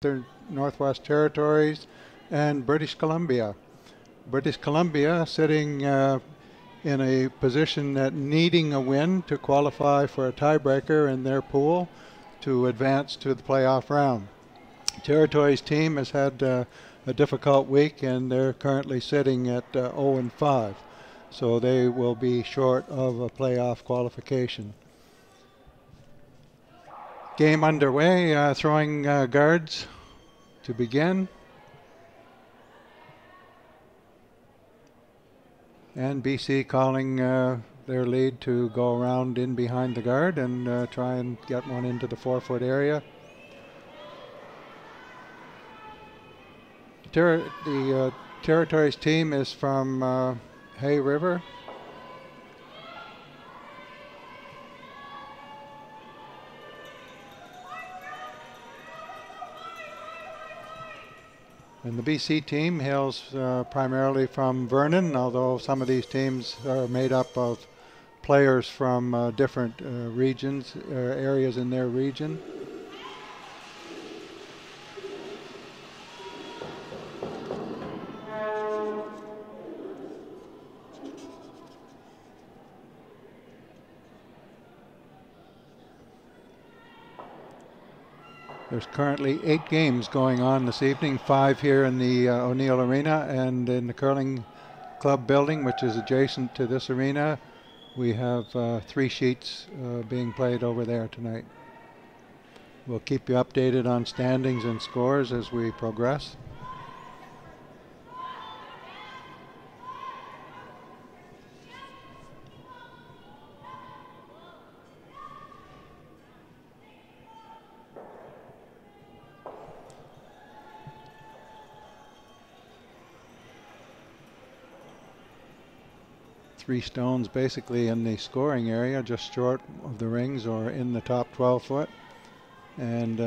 the Northwest Territories and British Columbia. British Columbia sitting in a position that needing a win to qualify for a tiebreaker in their pool to advance to the playoff round. Territories team has had a difficult week, and they're currently sitting at 0-5, so they will be short of a playoff qualification. Game underway, throwing guards to begin. And BC calling their lead to go around in behind the guard and try and get one into the 4-foot area. The Territories team is from Hay River. And the BC team hails primarily from Vernon, although some of these teams are made up of players from different regions, areas in their region. There's currently 8 games going on this evening, 5 here in the O'Neill Arena, and in the curling club building, which is adjacent to this arena, we have 3 sheets being played over there tonight. We'll keep you updated on standings and scores as we progress. Three stones basically in the scoring area, just short of the rings or in the top 12 foot. And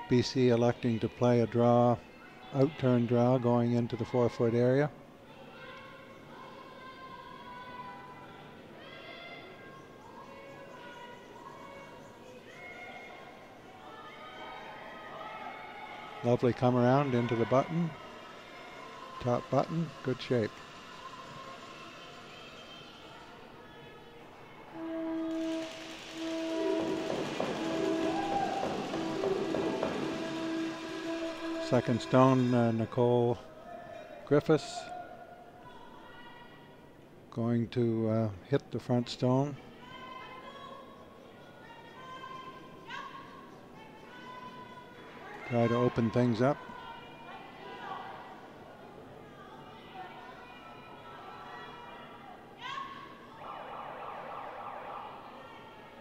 BC electing to play a draw, out-turn draw going into the 4-foot area. Lovely come around into the button. Top button, good shape. Second stone, Nicole Griffiths going to hit the front stone. Try to open things up.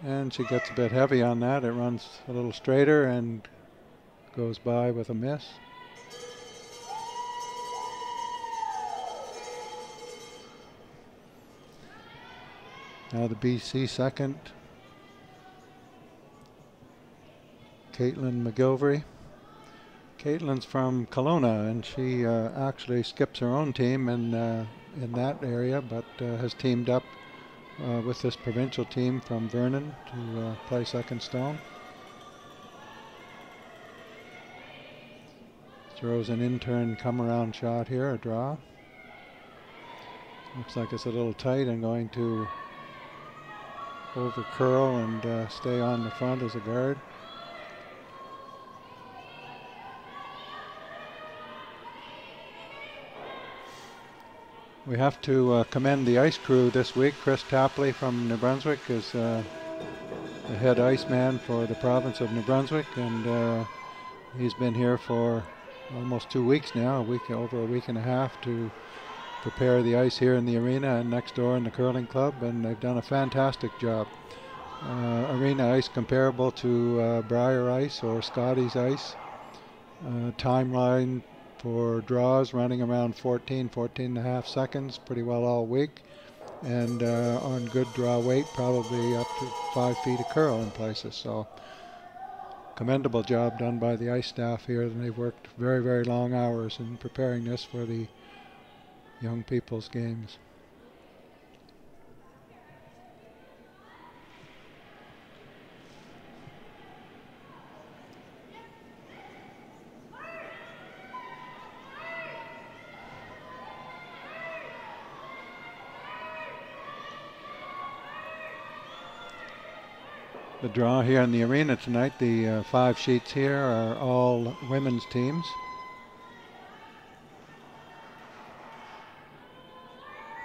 And she gets a bit heavy on that. It runs a little straighter and goes by with a miss. Now the BC second. Caitlin McGilvery. Caitlin's from Kelowna, and she actually skips her own team in that area, but has teamed up with this provincial team from Vernon to play second stone. Throws an in-turn come-around shot here, a draw. Looks like it's a little tight and going to over curl and stay on the front as a guard. We have to commend the ice crew this week. Chris Tapley from New Brunswick is the head iceman for the province of New Brunswick, and he's been here for almost 2 weeks now, over a week and a half, to prepare the ice here in the arena and next door in the curling club, and they've done a fantastic job. Arena ice comparable to Briar ice or Scotty's ice. Timeline for draws running around 14 and a half seconds pretty well all week, and on good draw weight probably up to 5 feet of curl in places. So commendable job done by the ice staff here, and they've worked very, very long hours in preparing this for the young people's games. The draw here in the arena tonight, the 5 sheets here are all women's teams.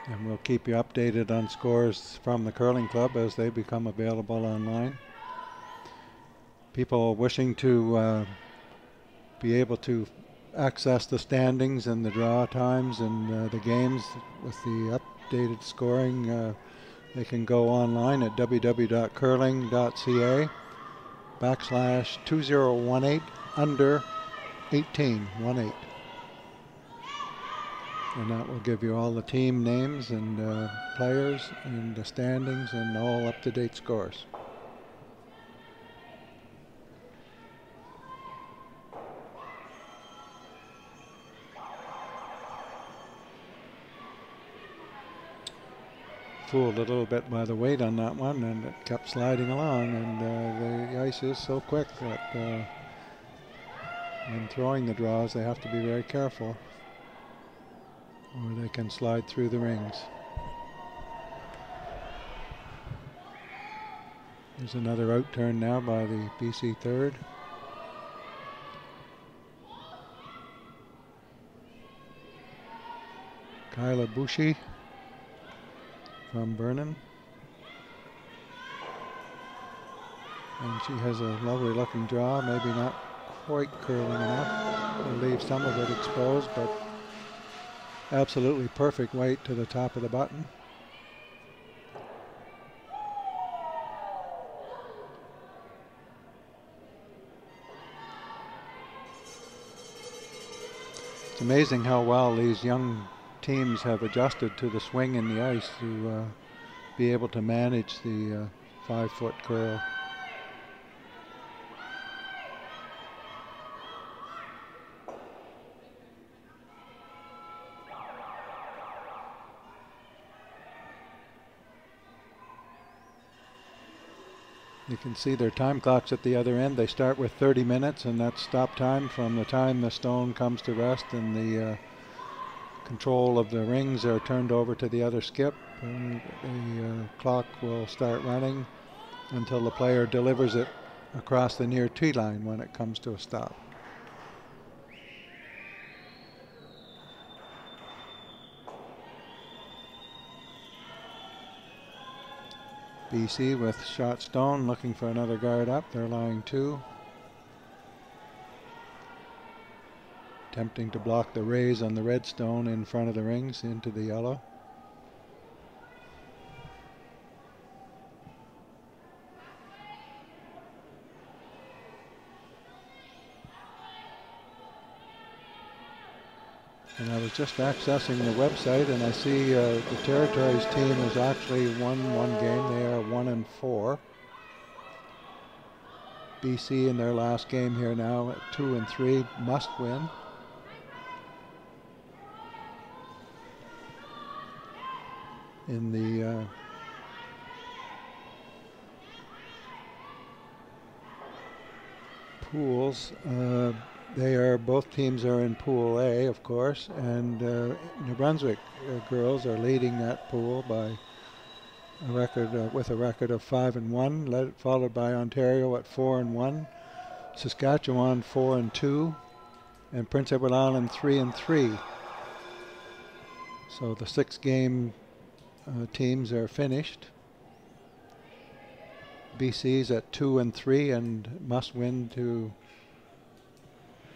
And we'll keep you updated on scores from the curling club as they become available online. People wishing to be able to access the standings and the draw times and the games with the updated scoring, they can go online at www.curling.ca/2018 under 18. And that will give you all the team names and players and the standings and all up-to-date scores. Fooled a little bit by the weight on that one, and it kept sliding along, and the ice is so quick that when throwing the draws they have to be very careful or they can slide through the rings. There's another out turn now by the BC third. Kyla Bushi from Vernon. And she has a lovely looking draw, maybe not quite curling enough to leave some of it exposed, but absolutely perfect weight to the top of the button. It's amazing how well these young teams have adjusted to the swing in the ice to be able to manage the 5-foot curl. You can see their time clocks at the other end. They start with 30 minutes, and that's stop time from the time the stone comes to rest and the control of the rings are turned over to the other skip. And the clock will start running until the player delivers it across the near tee line when it comes to a stop. BC with shot stone looking for another guard up. They're lying 2. Attempting to block the rays on the red stone in front of the rings into the yellow. And I was just accessing the website, and I see the Territories team has actually won one game. They are 1-4. BC in their last game here now at 2-3, must win. In the pools, both teams are in Pool A, of course, and New Brunswick girls are leading that pool by a record with a record of 5-1, followed by Ontario at 4-1, Saskatchewan 4-2, and Prince Edward Island 3-3. So the 6-game teams are finished. BC's at 2-3 and must win to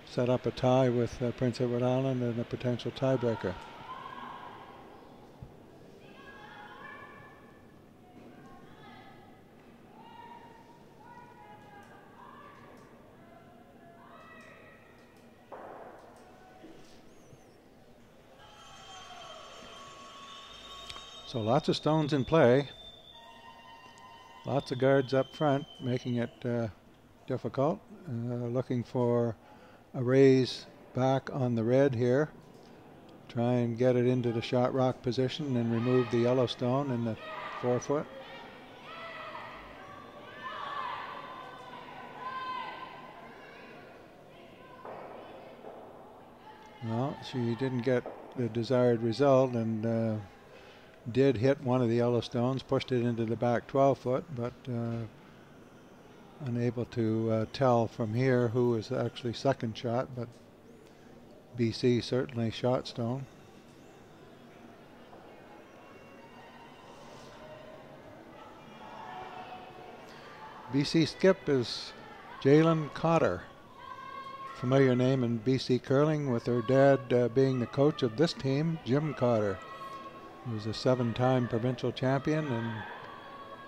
set up a tie with Prince Edward Island and a potential tiebreaker. So lots of stones in play. Lots of guards up front, making it difficult. Looking for a raise back on the red here. Try and get it into the shot rock position and remove the yellow stone in the 4-foot. Well, she didn't get the desired result and did hit one of the yellow stones, pushed it into the back 12-foot, but unable to tell from here who was actually second shot, but BC certainly shot stone. BC skip is Jalen Cotter. Familiar name in BC curling, with her dad being the coach of this team, Jim Cotter, who was a 7-time provincial champion, and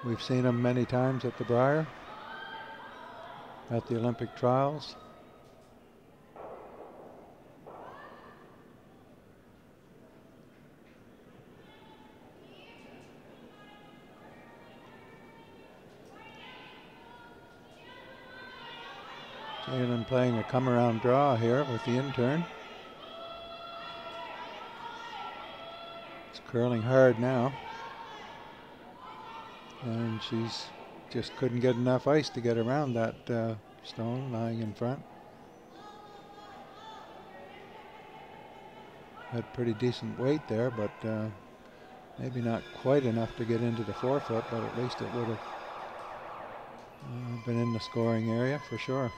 we've seen him many times at the Briar, at the Olympic trials. Jalen playing a come around draw here with the intern. It's curling hard now, and she's just couldn't get enough ice to get around that stone lying in front. Had pretty decent weight there, but maybe not quite enough to get into the 4-foot, but at least it would have been in the scoring area for sure.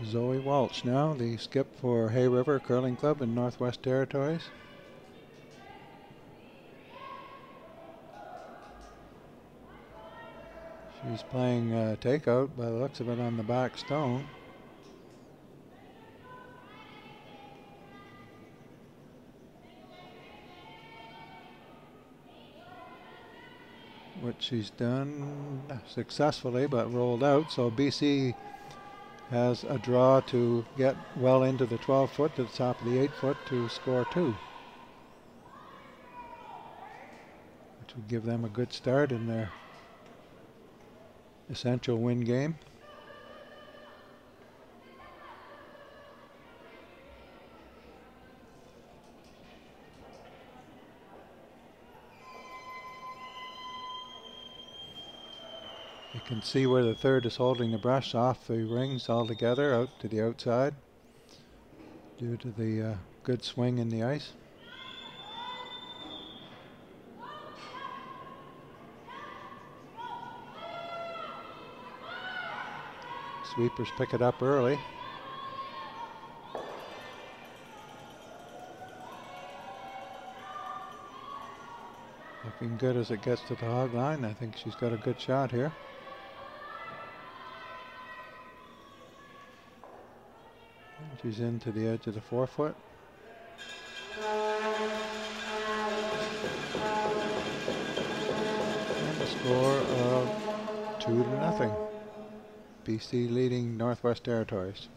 Zoe Walsh now, the skip for Hay River Curling Club in Northwest Territories. She's playing takeout by the looks of it on the back stone. Which she's done successfully, but rolled out, so BC has a draw to get well into the 12-foot to the top of the 8-foot to score 2, which would give them a good start in their essential win game. You can see where the third is holding the brush off the rings altogether out to the outside due to the good swing in the ice. Sweepers pick it up early. Looking good as it gets to the hog line. I think she's got a good shot here. She's into the edge of the 4-foot. And a score of 2-0. BC leading Northwest Territories.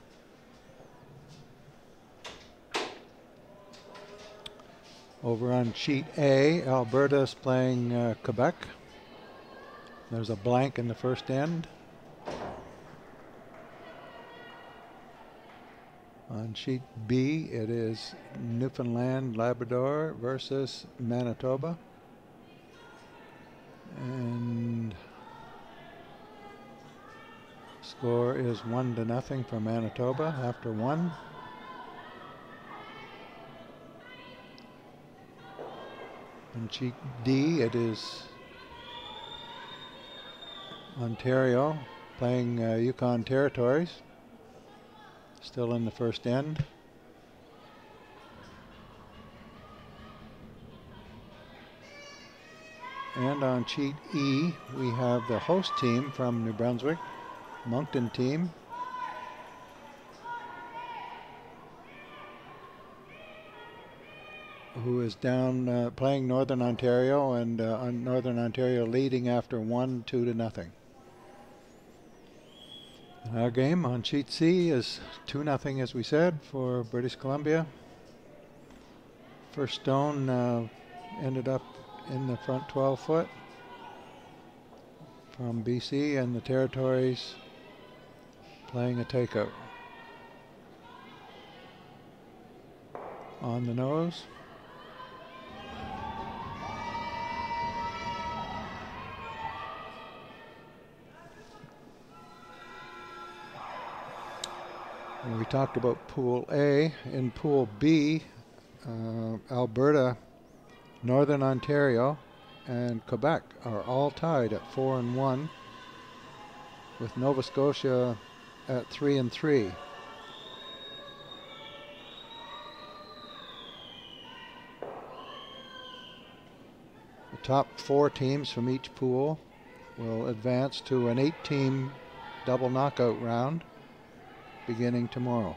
Over on sheet A, Alberta's playing Quebec. There's a blank in the first end. On sheet B, it is Newfoundland Labrador versus Manitoba. And score is 1-0 for Manitoba after 1. On sheet D, it is Ontario playing Yukon Territories. Still in the first end. And on sheet E, we have the host team from New Brunswick, Moncton team. Who is down playing Northern Ontario, and Northern Ontario leading after 2-0. Our game on sheet C is 2-0, as we said, for British Columbia. First stone ended up in the front 12-foot from BC, and the Territories playing a takeout. On the nose. And we talked about Pool A. In Pool B, Alberta, Northern Ontario, and Quebec are all tied at 4-1, with Nova Scotia at 3-3. The top 4 teams from each pool will advance to an 8-team double knockout round beginning tomorrow.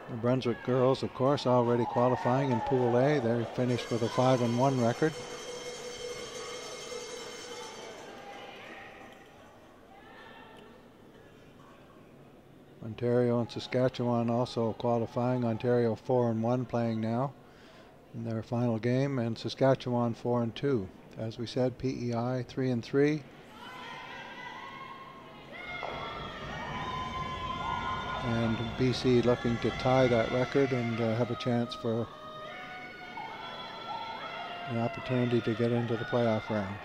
The Brunswick girls, of course, already qualifying in Pool A. They finished with a 5-1 record. Ontario and Saskatchewan also qualifying. Ontario 4-1 playing now in their final game, and Saskatchewan 4-2. As we said, PEI 3-3. And BC looking to tie that record and have a chance for an opportunity to get into the playoff round.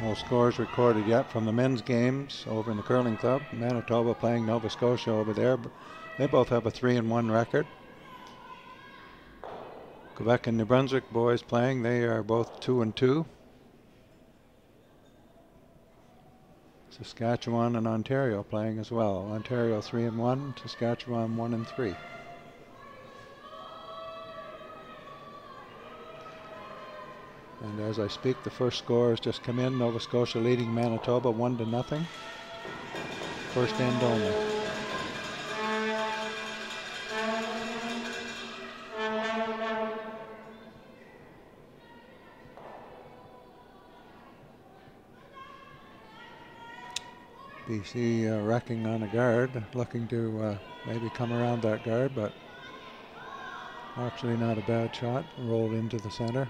No scores recorded yet from the men's games over in the curling club. Manitoba playing Nova Scotia over there. They both have a 3-1 record. Quebec and New Brunswick boys playing. They are both 2-2. Saskatchewan and Ontario playing as well. Ontario 3-1. Saskatchewan 1-3. And as I speak, the first score has just come in. Nova Scotia leading Manitoba 1-0. First end only. BC wrecking on a guard, looking to maybe come around that guard, but actually not a bad shot. Rolled into the center.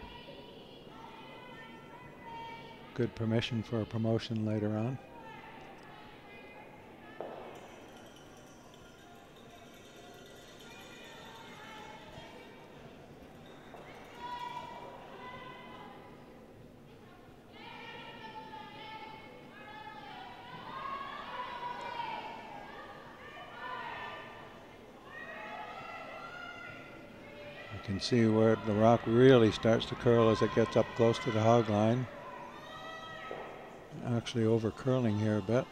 Good permission for a promotion later on. You can see where the rock really starts to curl as it gets up close to the hog line. Actually over curling here a bit.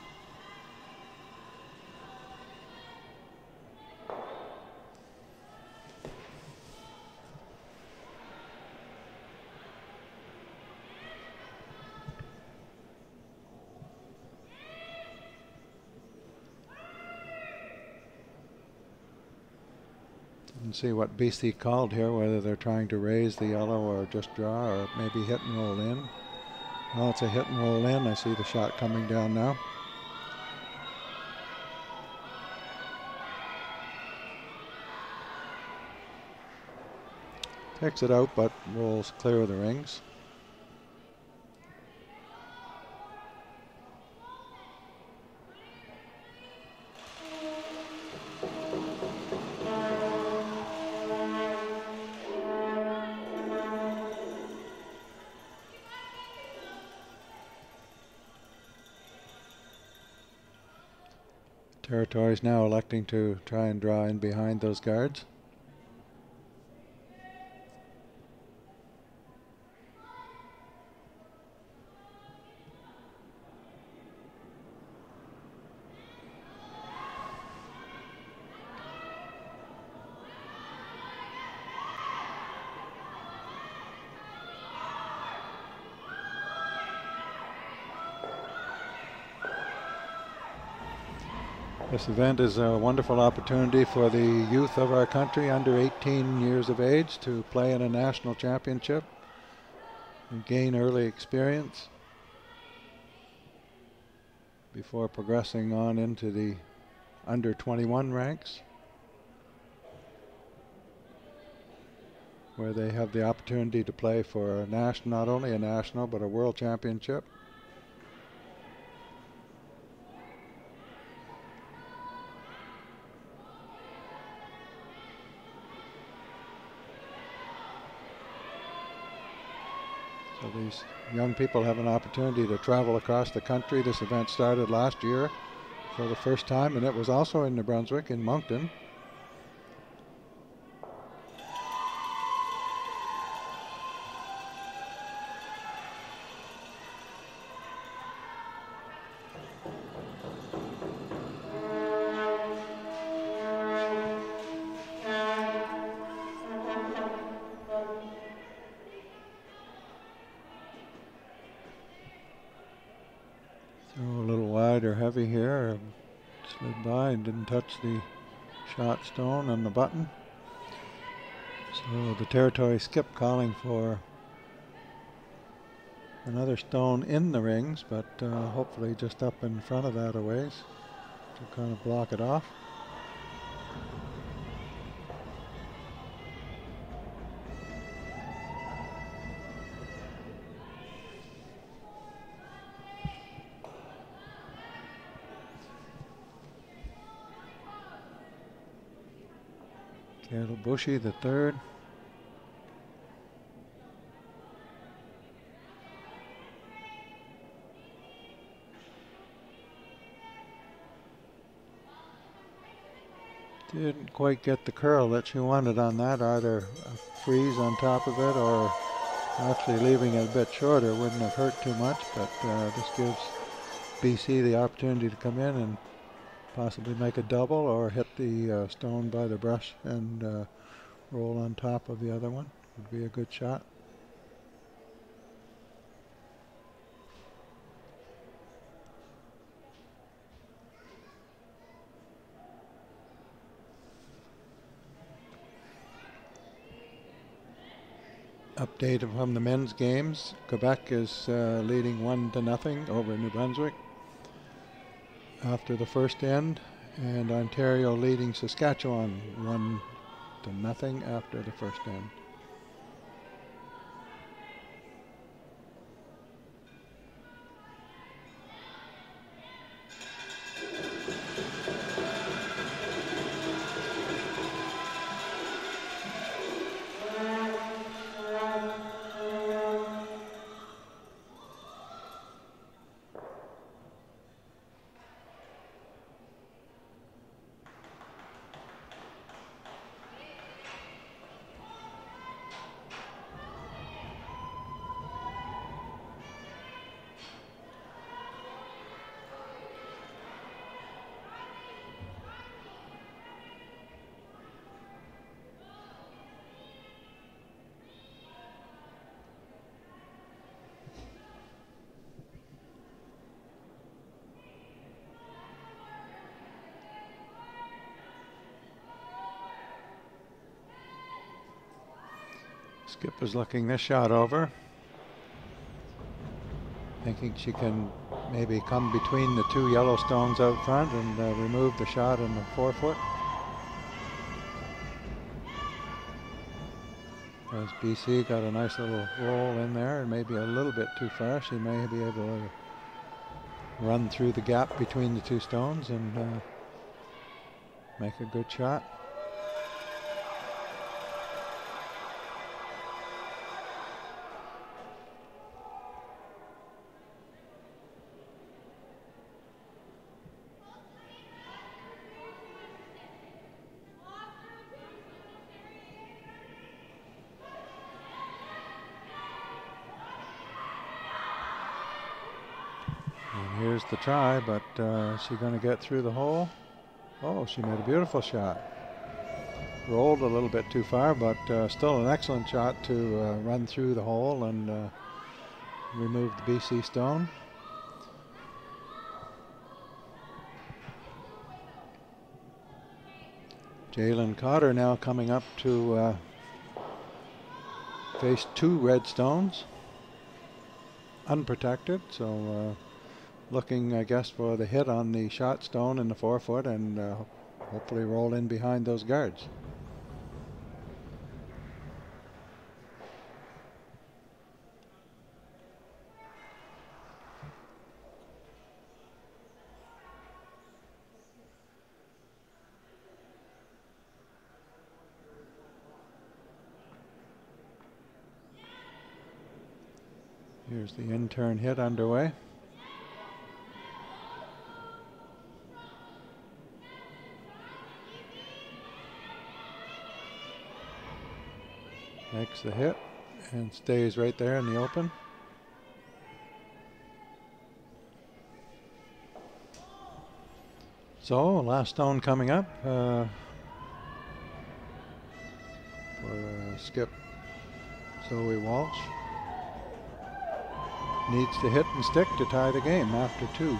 And see what BC called here, whether they're trying to raise the yellow or just draw or maybe hit and roll in. Well, it's a hit and roll in. I see the shot coming down now. Takes it out, but rolls clear of the rings. Territories now electing to try and draw in behind those guards. This event is a wonderful opportunity for the youth of our country under 18 years of age to play in a national championship and gain early experience before progressing on into the under 21 ranks, where they have the opportunity to play for a national, not only a national but a world championship. So these young people have an opportunity to travel across the country. This event started last year for the first time, and it was also in New Brunswick, in Moncton. Or heavy here, slid by and didn't touch the shot stone on the button. So the territory skip calling for another stone in the rings, but hopefully just up in front of that a ways to kind of block it off. Caleb Bushy, the third. Didn't quite get the curl that she wanted on that, either a freeze on top of it or actually leaving it a bit shorter wouldn't have hurt too much, but this gives BC the opportunity to come in and possibly make a double or hit the stone by the brush and roll on top of the other one. Would be a good shot. Update from the men's games. Quebec is leading 1-0 over New Brunswick after the first end, and Ontario leading Saskatchewan 1-0 after the first end. Skip is looking this shot over, thinking she can maybe come between the two yellow stones out front and remove the shot in the forefoot. As BC got a nice little roll in there and maybe a little bit too far, she may be able to run through the gap between the two stones and make a good shot. And here's the try, but is she going to get through the hole? Oh, she made a beautiful shot. Rolled a little bit too far, but still an excellent shot to run through the hole and remove the BC stone. Jalen Cotter now coming up to face 2 red stones, unprotected, so looking, I guess, for the hit on the shot stone in the 4-foot and hopefully roll in behind those guards. Here's the in-turn hit underway. Makes the hit and stays right there in the open. So last stone coming up for skip Zoe Walsh. Needs to hit and stick to tie the game after 2.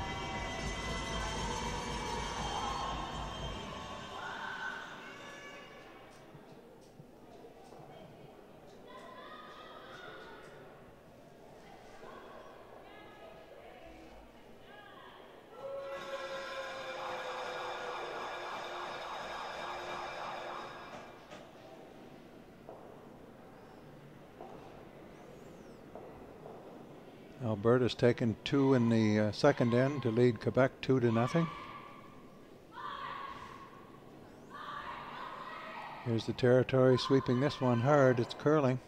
Alberta's taken 2 in the second end to lead Quebec 2-0. Here's the territory sweeping this one hard. It's curling.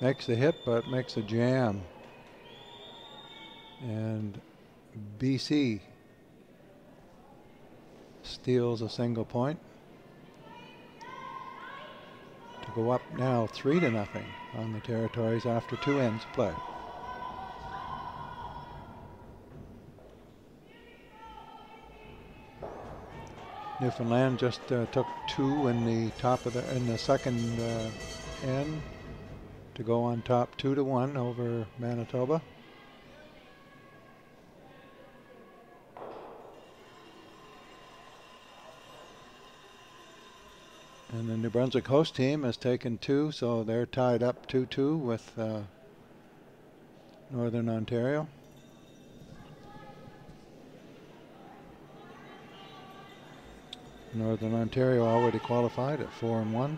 Makes the hit, but makes a jam. And BC steals a single point. To go up now 3-0 on the territories after 2 ends of play. Newfoundland just took 2 in the second end to go on top 2-1 over Manitoba. And the New Brunswick host team has taken 2, so they're tied up 2-2 with Northern Ontario. Northern Ontario already qualified at 4-1.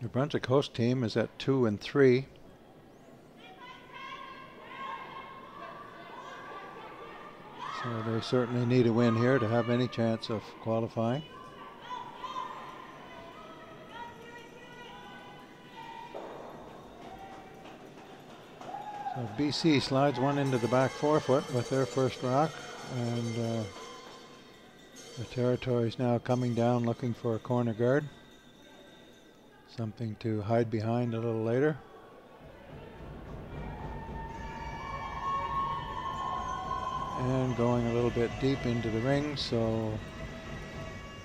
New Brunswick host team is at 2-3. So they certainly need a win here to have any chance of qualifying. So BC slides one into the back 4-foot with their first rock, and the territory is now coming down looking for a corner guard. Something to hide behind a little later. And going a little bit deep into the ring, so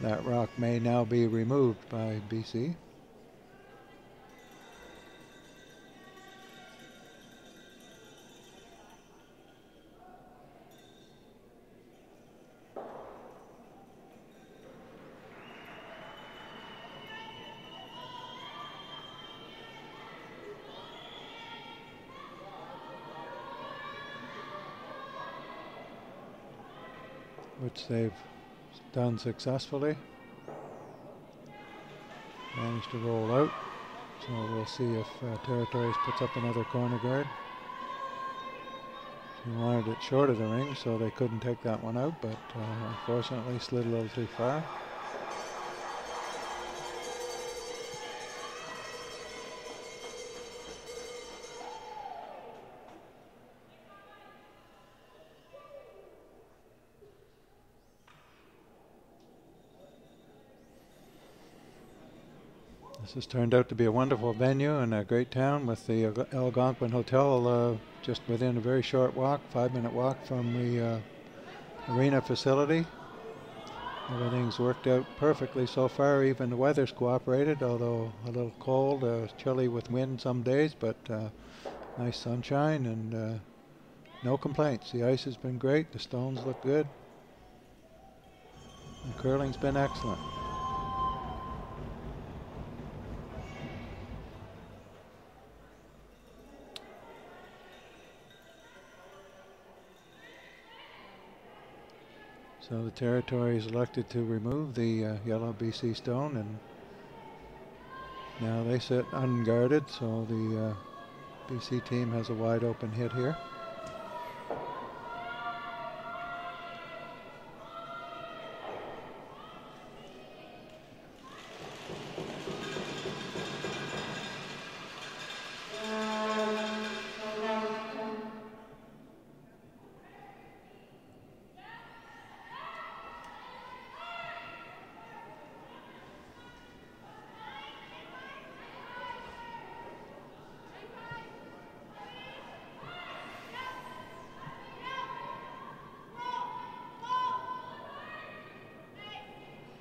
that rock may now be removed by BC. Which they've done successfully. Managed to roll out. So we'll see if Territories puts up another corner guard. He wanted it short of the ring, so they couldn't take that one out, but unfortunately slid a little too far. This has turned out to be a wonderful venue and a great town, with the Algonquin Hotel just within a very short walk, 5-minute walk from the arena facility. Everything's worked out perfectly so far. Even the weather's cooperated, although a little cold, chilly with wind some days, but nice sunshine and no complaints. The ice has been great. The stones look good. The curling's been excellent. So the territory is elected to remove the yellow BC stone, and now they sit unguarded, so the BC team has a wide open hit here.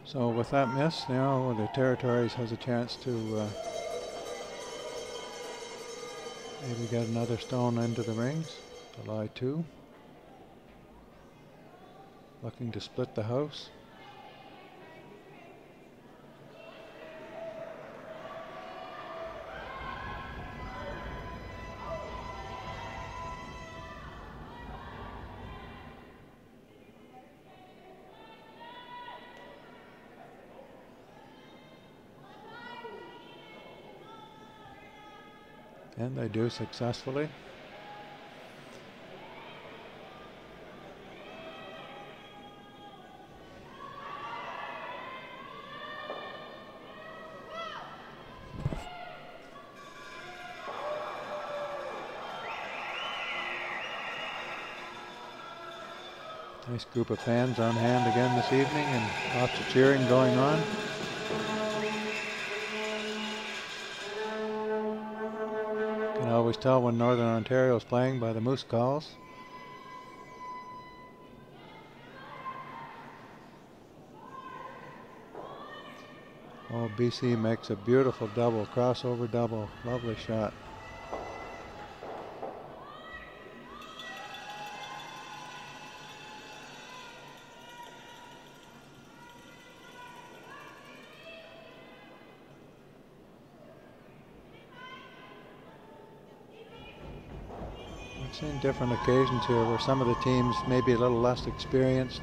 So with that miss, now the Territories has a chance to maybe get another stone into the rings. To lie 2. Looking to split the house. And they do successfully. Nice group of fans on hand again this evening, and lots of cheering going on. Can always tell when Northern Ontario is playing by the moose calls. Oh, BC makes a beautiful double, crossover double. Lovely shot. I've seen different occasions here where some of the teams may be a little less experienced,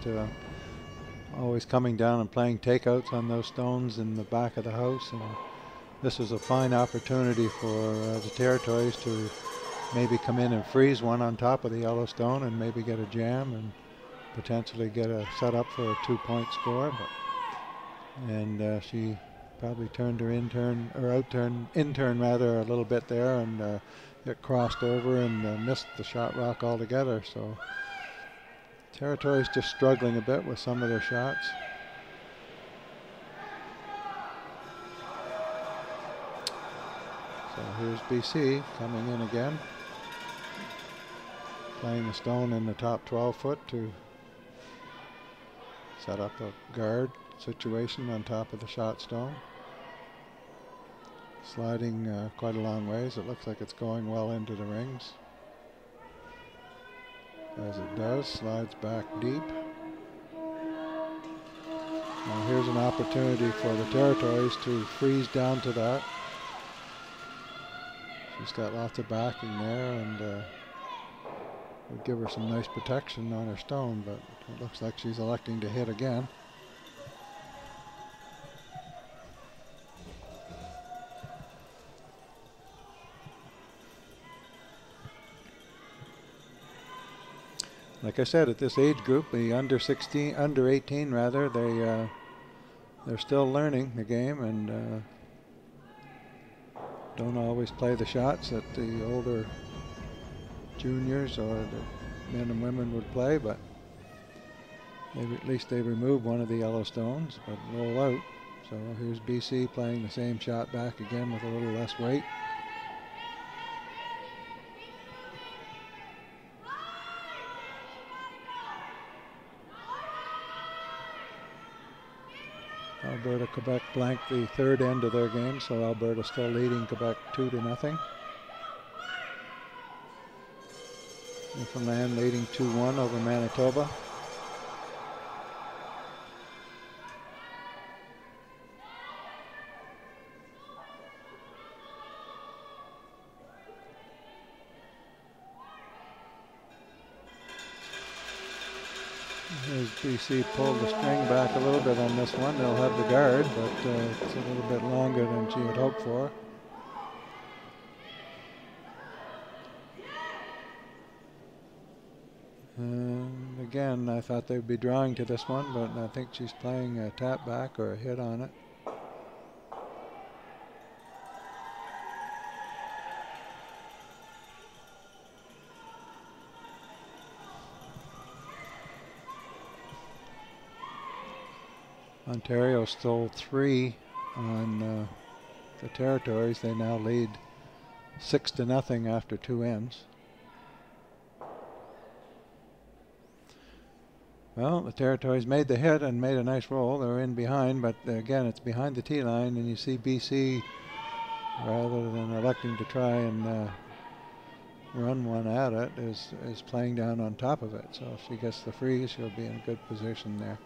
always coming down and playing takeouts on those stones in the back of the house, and this is a fine opportunity for the Territories to maybe come in and freeze one on top of the yellow stone and maybe get a jam and potentially get a set up for a 2-point score. And she probably turned her intern rather a little bit there, and it crossed over and missed the shot rock altogether. So Territory's just struggling a bit with some of their shots. So here's BC coming in again, playing the stone in the top 12 foot to set up a guard situation on top of the shot stone. Sliding quite a long ways. It looks like it's going well into the rings. As it does, slides back deep. Now here's an opportunity for the Territories to freeze down to that. She's got lots of backing there, and would give her some nice protection on her stone, but it looks like she's electing to hit again. like I said, at this age group, the under 18 rather, they're still learning the game and don't always play the shots that the older juniors or the men and women would play, but at least they remove one of the yellow stones, but roll out. So here's BC playing the same shot back again with a little less weight. Alberta, Quebec blanked the third end of their game, so Alberta still leading Quebec 2-0. Newfoundland leading 2-1 over Manitoba. As BC pulled the string back a little bit on this one, they'll have the guard, but it's a little bit longer than she had hoped for. And again, I thought they'd be drawing to this one, but I think she's playing a tap back or a hit on it. Ontario stole 3 on the Territories. They now lead 6-0 after 2 ends. Well, the Territories made the hit and made a nice roll. They were in behind, but again, it's behind the tee line, and you see BC, rather than electing to try and run one at it, is playing down on top of it. So if she gets the freeze, she'll be in a good position there.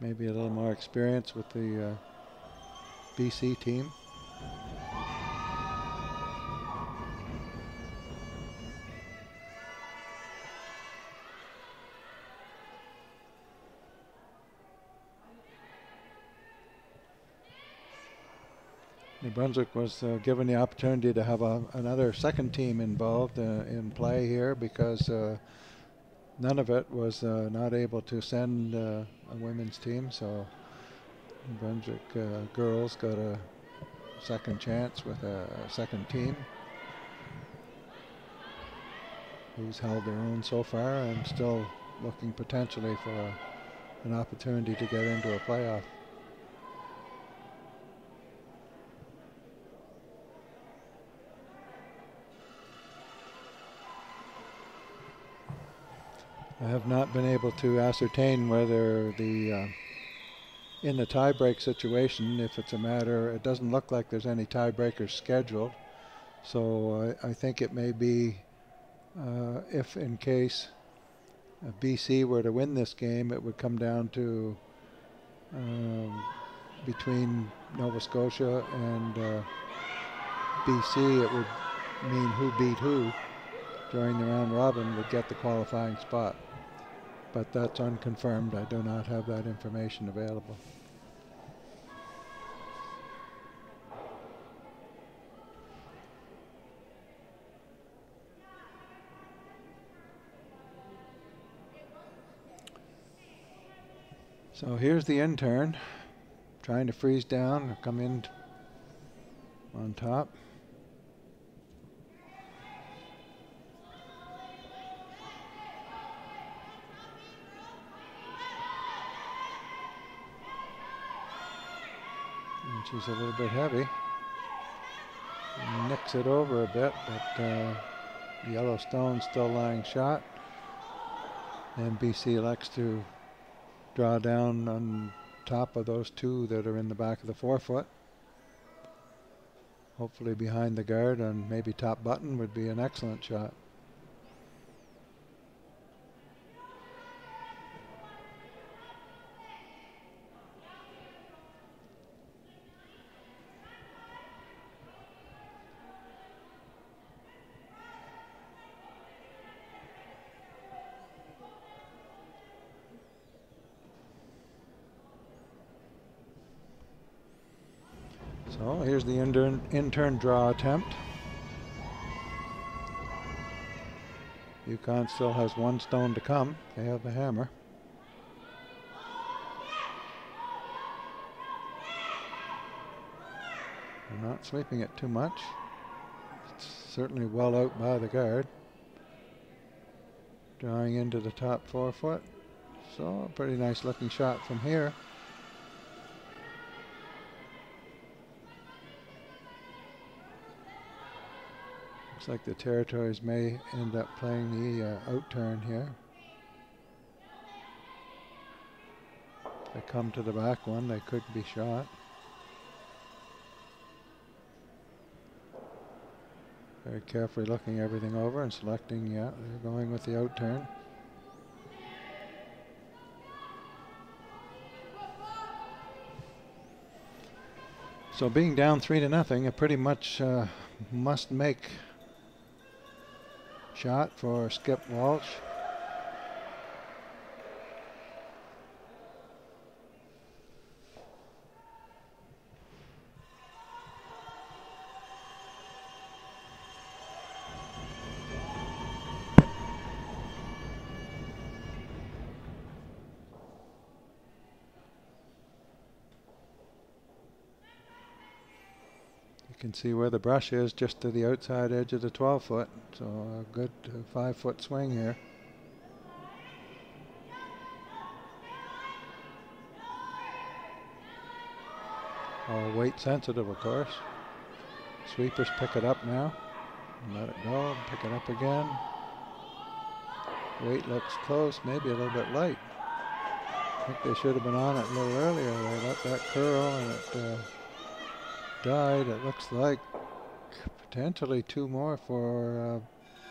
Maybe a little more experience with the BC team. New Brunswick was given the opportunity to have another second team involved in play here because none of it was not able to send a women's team, so New Brunswick girls got a second chance with a second team who's held their own so far and still looking potentially for an opportunity to get into a playoff. I have not been able to ascertain whether in the tiebreak situation, if it's a matter, it doesn't look like there's any tiebreakers scheduled. So I think it may be if in case BC were to win this game, it would come down to between Nova Scotia and BC, it would mean who beat who during the round robin would get the qualifying spot. But that's unconfirmed. I do not have that information available. So here's the intern trying to freeze down, come in on top. And she's a little bit heavy. Nicks it over a bit, but Yellowstone's still lying shot. And BC elects to draw down on top of those two that are in the back of the forefoot. Hopefully behind the guard and maybe top button would be an excellent shot. So here's the in-turn draw attempt. Yukon still has one stone to come. They have the hammer. They're not sweeping it too much. It's certainly well out by the guard. Drawing into the top 4 foot. So a pretty nice looking shot from here. Looks like the Territories may end up playing the out-turn here. If they come to the back one, they could be shot. Very carefully looking everything over and selecting, yeah, they're going with the out-turn. So being down 3-0, a pretty much must-make shot for Skip Walsh. You can see where the brush is, just to the outside edge of the 12 foot. So a good 5 foot swing here. All weight sensitive, of course. Sweepers pick it up now. Let it go, pick it up again. Weight looks close, maybe a little bit light. I think they should have been on it a little earlier. They let that curl and it died. It looks like potentially 2 more for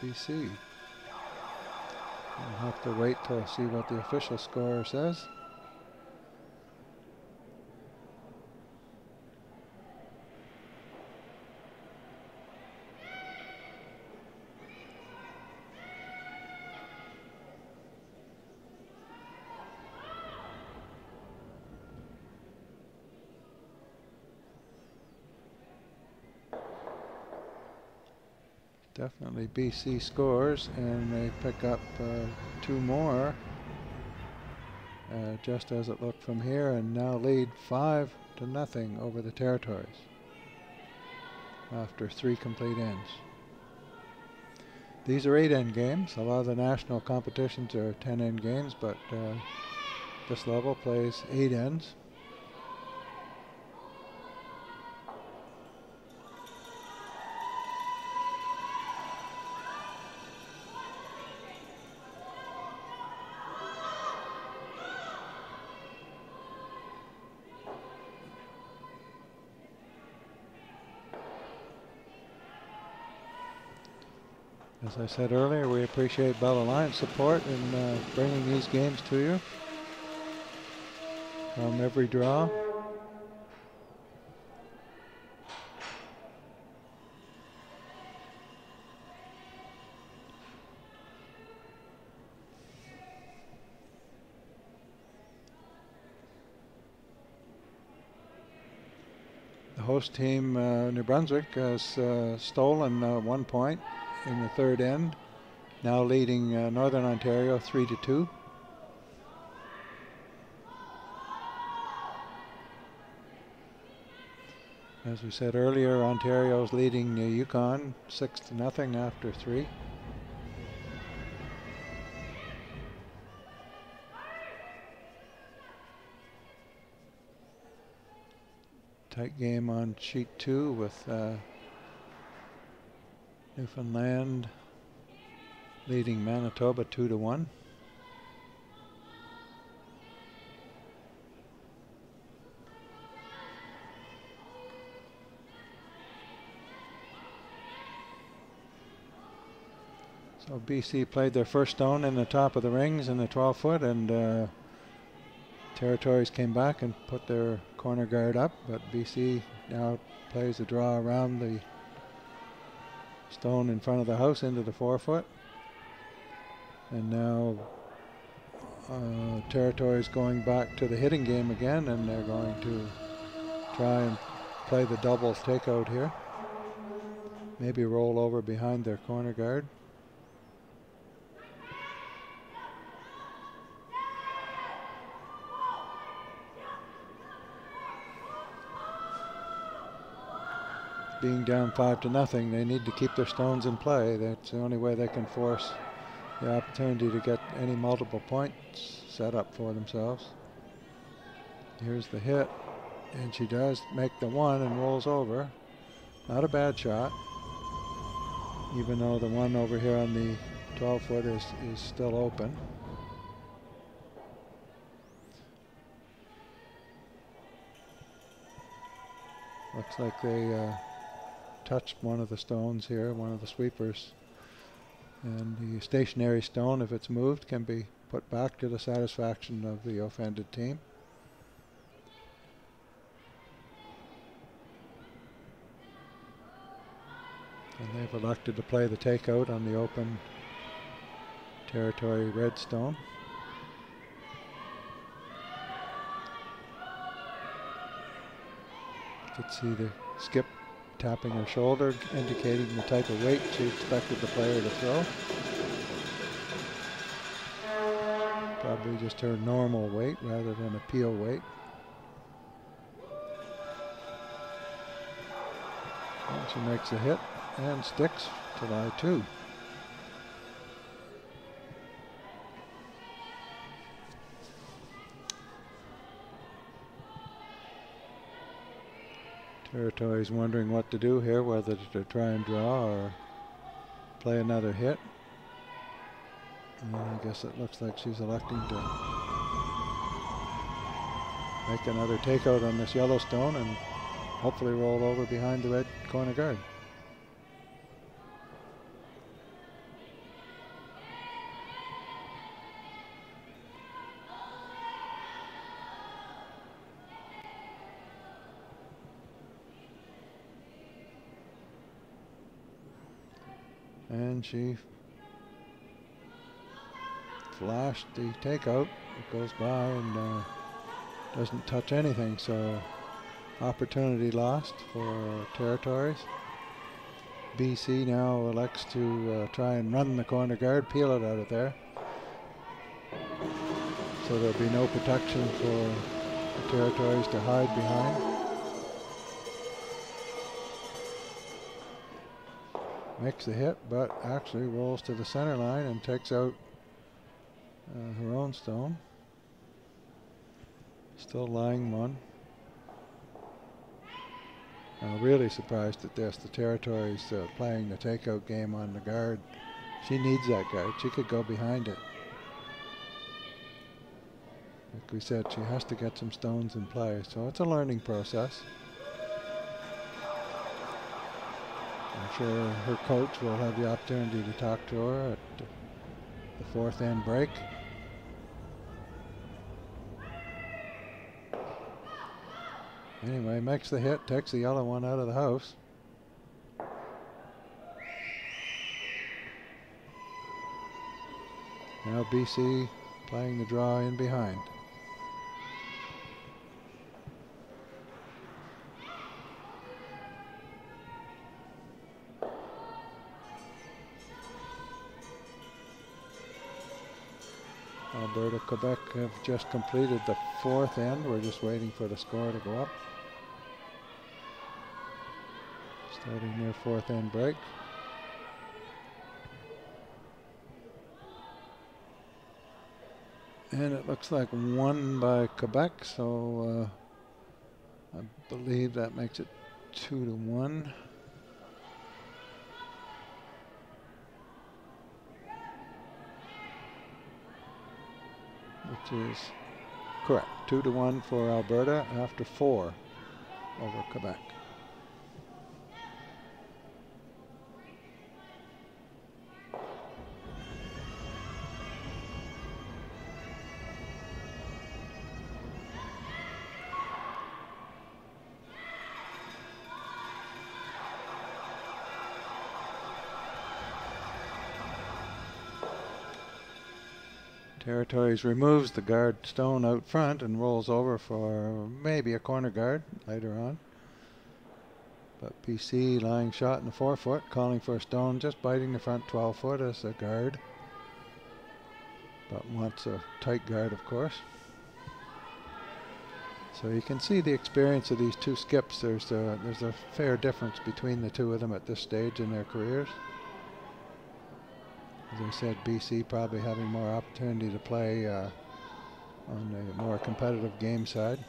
BC. We'll have to wait to see what the official score says. Definitely BC scores, and they pick up 2 more, just as it looked from here, and now lead 5-0 over the Territories after 3 complete ends. These are 8-end games. A lot of the national competitions are 10-end games, but this level plays 8 ends. As I said earlier, we appreciate Bell Alliance support in bringing these games to you from every draw. The host team, New Brunswick, has stolen 1 point in the 3rd end, now leading Northern Ontario 3-2. As we said earlier, Ontario's leading Yukon 6-0 after 3. Tight game on sheet 2 with Newfoundland leading Manitoba 2-1. So BC played their first stone in the top of the rings in the 12 foot, and Territories came back and put their corner guard up, but BC now plays a draw around the stone in front of the house into the 4 foot. And now Territories going back to the hitting game again, and they're going to try and play the double takeout here. Maybe roll over behind their corner guard. Being down 5-0, they need to keep their stones in play. That's the only way they can force the opportunity to get any multiple points set up for themselves. Here's the hit, and she does make the one and rolls over. Not a bad shot, even though the one over here on the 12-foot is still open. Looks like they touched one of the stones here, one of the sweepers. And the stationary stone, if it's moved, can be put back to the satisfaction of the offended team. And they've elected to play the takeout on the open territory red stone. You can see the skip tapping her shoulder, indicating the type of weight she expected the player to throw. Probably just her normal weight rather than a peel weight. And she makes a hit and sticks to lie 2. Territory's wondering what to do here, whether to try and draw or play another hit. And I guess it looks like she's electing to make another takeout on this yellow stone and hopefully roll over behind the red corner guard. And she flashed the takeout. It goes by and doesn't touch anything, so opportunity lost for Territories. BC now elects to try and run the corner guard, peel it out of there. So there'll be no protection for the Territories to hide behind. Makes the hit, but actually rolls to the center line and takes out her own stone. Still lying 1. I'm really surprised at this. The Territories playing the takeout game on the guard. She needs that guard. She could go behind it. Like we said, she has to get some stones in play, so it's a learning process. I'm sure her coach will have the opportunity to talk to her at the 4th end break. Anyway, makes the hit, takes the yellow one out of the house. Now BC playing the draw in behind. Alberta, Quebec have just completed the 4th end. We're just waiting for the score to go up. Starting their 4th end break. And it looks like won by Quebec, so I believe that makes it 2-1. Which is correct. 2-1 for Alberta after 4 over Quebec. Territories removes the guard stone out front and rolls over for maybe a corner guard later on. But BC lying shot in the 4-foot, calling for a stone, just biting the front 12-foot as a guard. But wants a tight guard, of course. So you can see the experience of these two skips. There's a fair difference between the two of them at this stage in their careers. As I said, BC probably having more opportunity to play on the more competitive game side.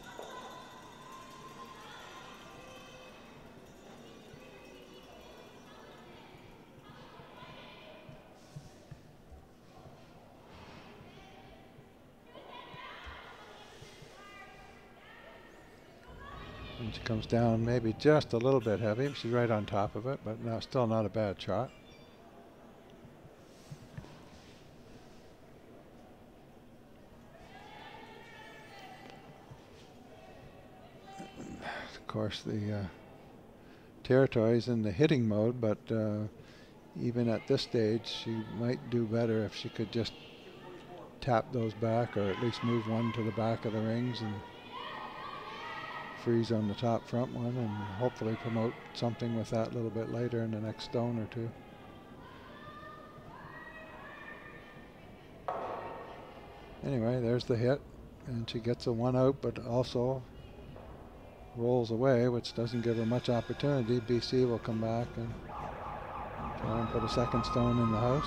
And she comes down maybe just a little bit heavy. She's right on top of it, but no, still not a bad shot. Of course, the Territory's in the hitting mode, but even at this stage, she might do better if she could just tap those back, or at least move one to the back of the rings and freeze on the top front one, and hopefully promote something with that a little bit later in the next stone or two. Anyway, there's the hit, and she gets a 1 out, but also rolls away, which doesn't give her much opportunity. BC will come back and try and put a second stone in the house.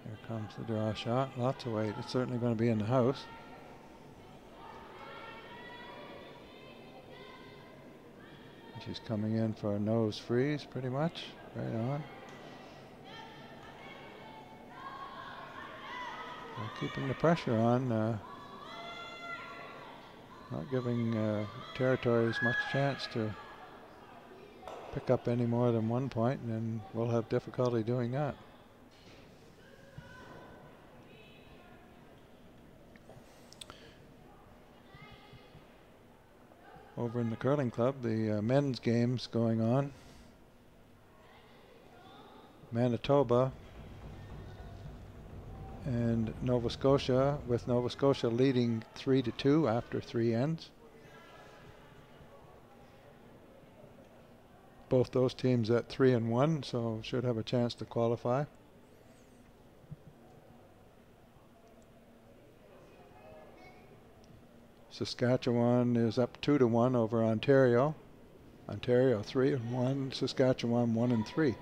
Here comes the draw shot. Lots of weight. It's certainly going to be in the house. She's coming in for a nose freeze, pretty much. Right on. Well, keeping the pressure on. Not giving Territories much chance to pick up any more than 1 point, and then we'll have difficulty doing that. Over in the curling club, the men's games going on. Manitoba and Nova Scotia, with Nova Scotia leading 3-2 after 3 ends. Both those teams at 3-1, so should have a chance to qualify. Saskatchewan is up 2-1 over Ontario. Ontario 3-1, Saskatchewan 1-3.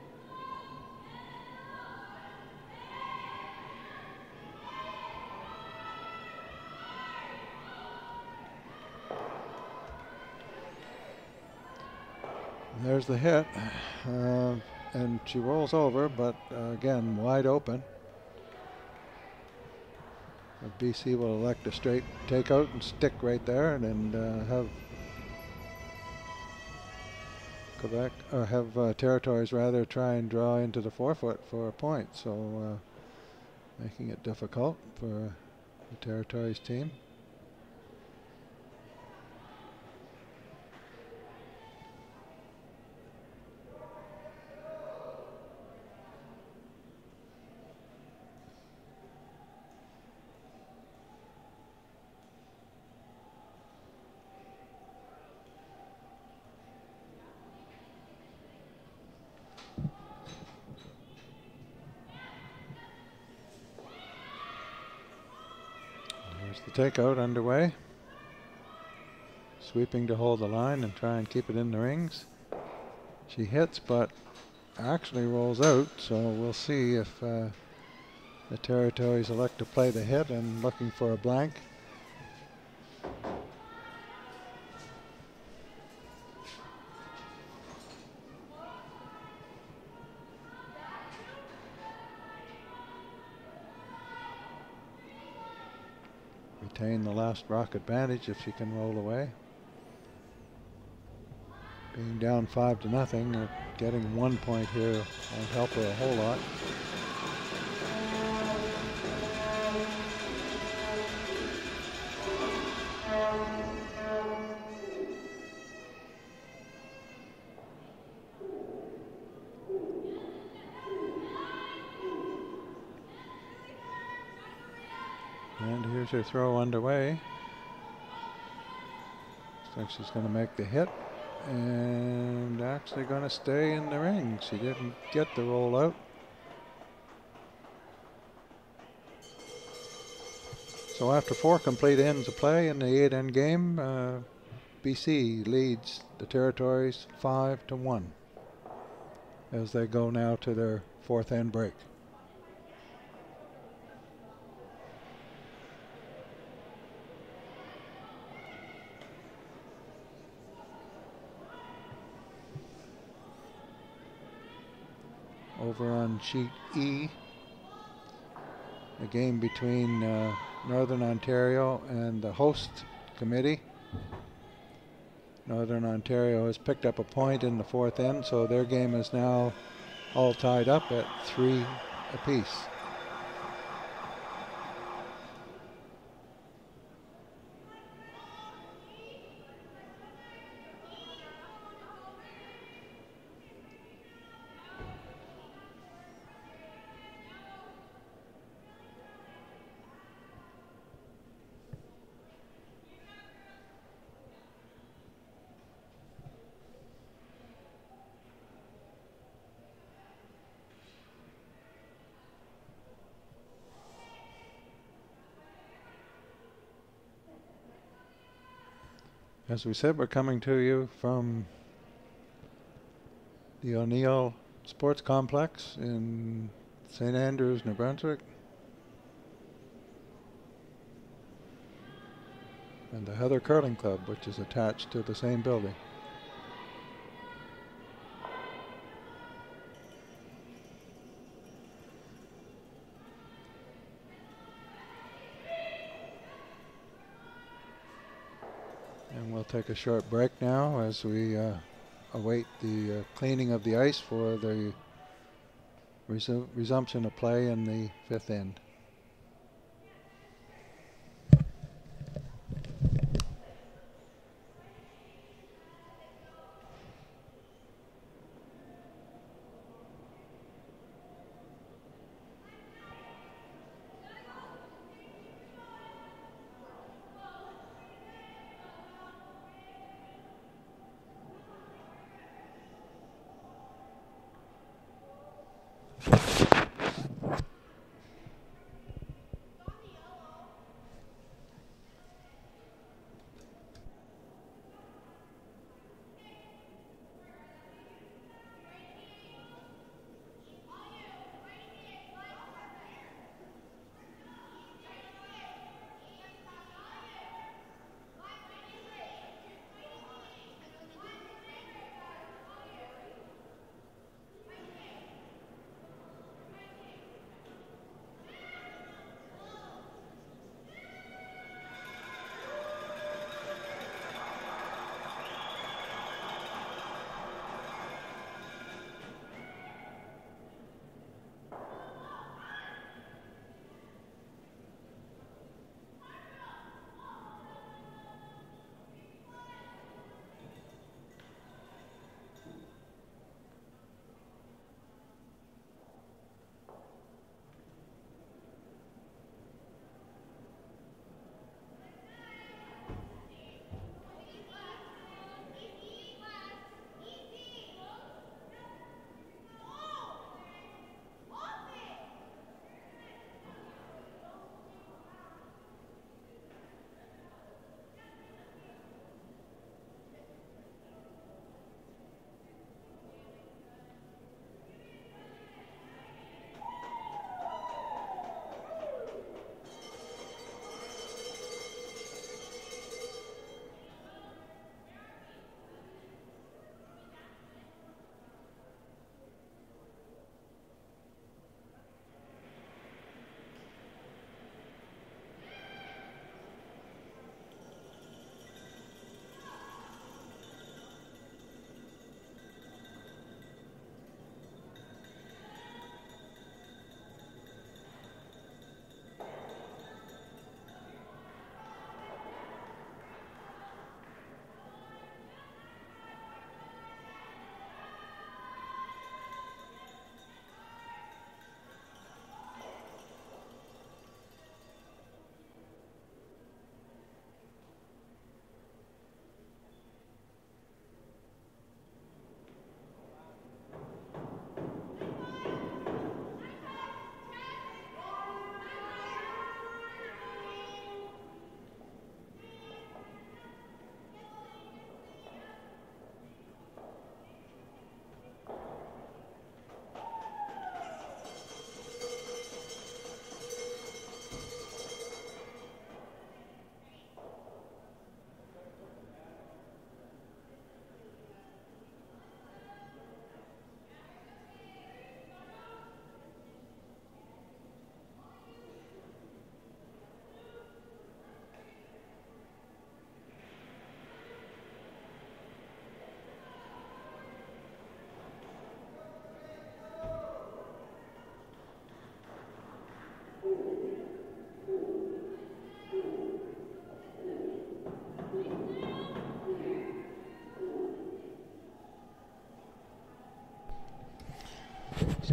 There's the hit, and she rolls over, but again wide open. BC will elect a straight takeout and stick right there, and have Quebec, or have Territories rather, try and draw into the 4-foot for a point. So making it difficult for the Territories team. The takeout underway. Sweeping to hold the line and try and keep it in the rings. She hits, but actually rolls out, so we'll see if the Territories elect to play the hit and looking for a blank. retain the last rock advantage if she can roll away. Being down 5-0, getting 1 point here won't help her a whole lot. And here's her throw underway. Looks like she's going to make the hit and actually going to stay in the ring. She didn't get the roll out. So after 4 complete ends of play in the 8-end game, BC leads the Territories 5-1 as they go now to their 4th end break. Over on sheet E, a game between Northern Ontario and the host committee. Northern Ontario has picked up a point in the 4th end, so their game is now all tied up at 3 apiece. As we said, we're coming to you from the O'Neill Sports Complex in St. Andrews, New Brunswick. And the Heather Curling Club, which is attached to the same building. And we'll take a short break now as we await the cleaning of the ice for the resumption of play in the 5th end.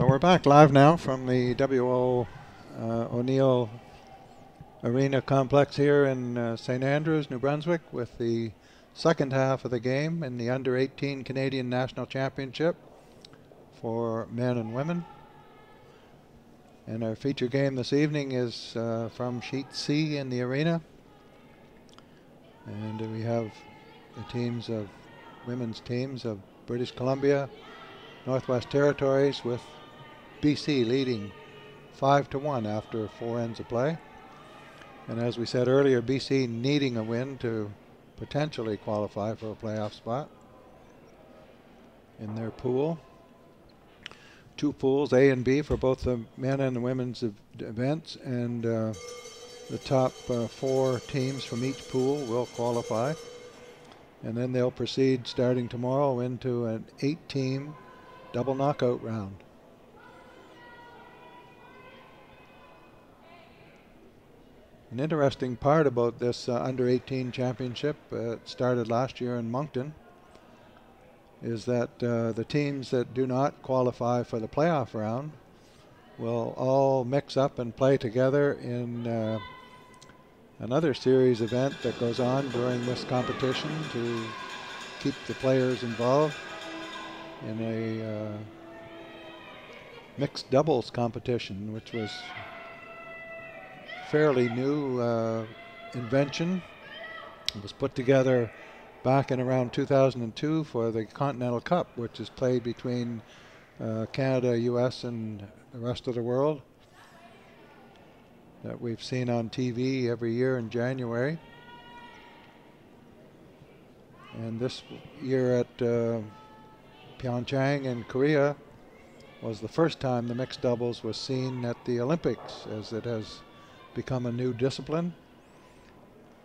So we're back live now from the W.O. O'Neill Arena Complex here in St. Andrews, New Brunswick, with the second half of the game in the Under-18 Canadian National Championship for men and women. And our feature game this evening is from Sheet C in the arena. And we have the women's teams of British Columbia, Northwest Territories, with BC leading 5-1 after 4 ends of play. And as we said earlier, BC needing a win to potentially qualify for a playoff spot in their pool. 2 pools, A and B, for both the men and the women's events, and the top 4 teams from each pool will qualify. And then they'll proceed starting tomorrow into an 8-team double knockout round. An interesting part about this Under-18 championship, it started last year in Moncton, is that the teams that do not qualify for the playoff round will all mix up and play together in another series event that goes on during this competition to keep the players involved in a mixed doubles competition, which was fairly new invention. It was put together back in around 2002 for the Continental Cup, which is played between Canada, US, and the rest of the world, that we've seen on TV every year in January. And this year at Pyeongchang in Korea was the first time the mixed doubles was seen at the Olympics, as it has become a new discipline.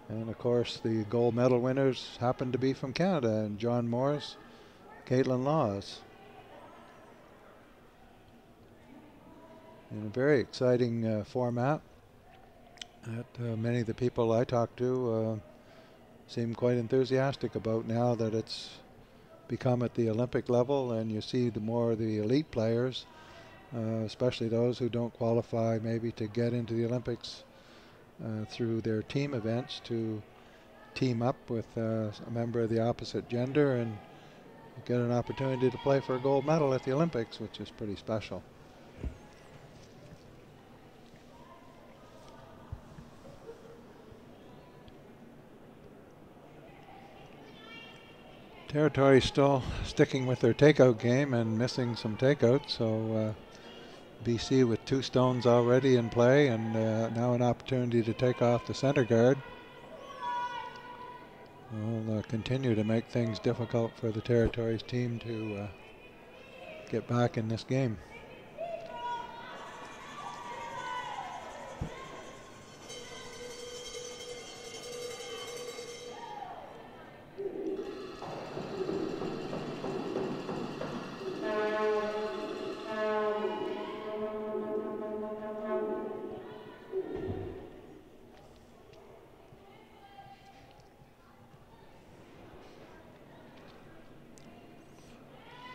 And of course the gold medal winners happen to be from Canada, and John Morris, Caitlin Laws. In a very exciting format that many of the people I talked to seem quite enthusiastic about now that it's become at the Olympic level, and you see the more of the elite players, especially those who don't qualify maybe to get into the Olympics through their team events, to team up with a member of the opposite gender and get an opportunity to play for a gold medal at the Olympics, which is pretty special. Territory still sticking with their takeout game and missing some takeouts, so BC with 2 stones already in play, and now an opportunity to take off the center guard will continue to make things difficult for the Territories team to get back in this game.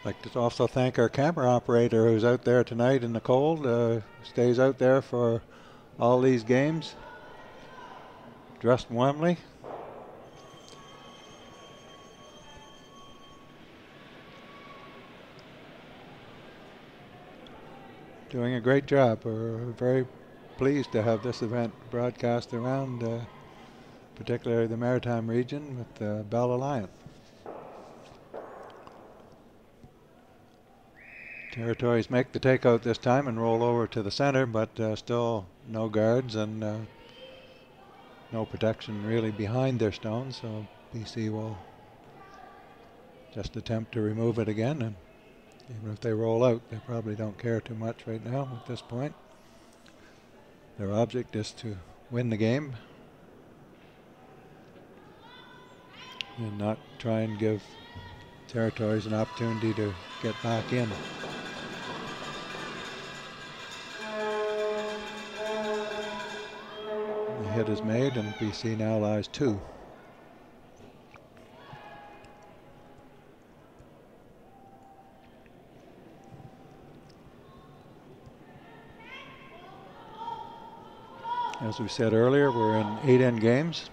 I'd like to also thank our camera operator who's out there tonight in the cold, stays out there for all these games, dressed warmly. Doing a great job. We're very pleased to have this event broadcast around, particularly the Maritime region, with Bell Alliance. Territories make the takeout this time and roll over to the center, but still no guards and no protection really behind their stones, so BC will just attempt to remove it again, and even if they roll out, they probably don't care too much right now at this point. Their object is to win the game and not try and give Territories an opportunity to get back in. The hit is made, and BC now lies 2. As we said earlier, we're in 8 end games.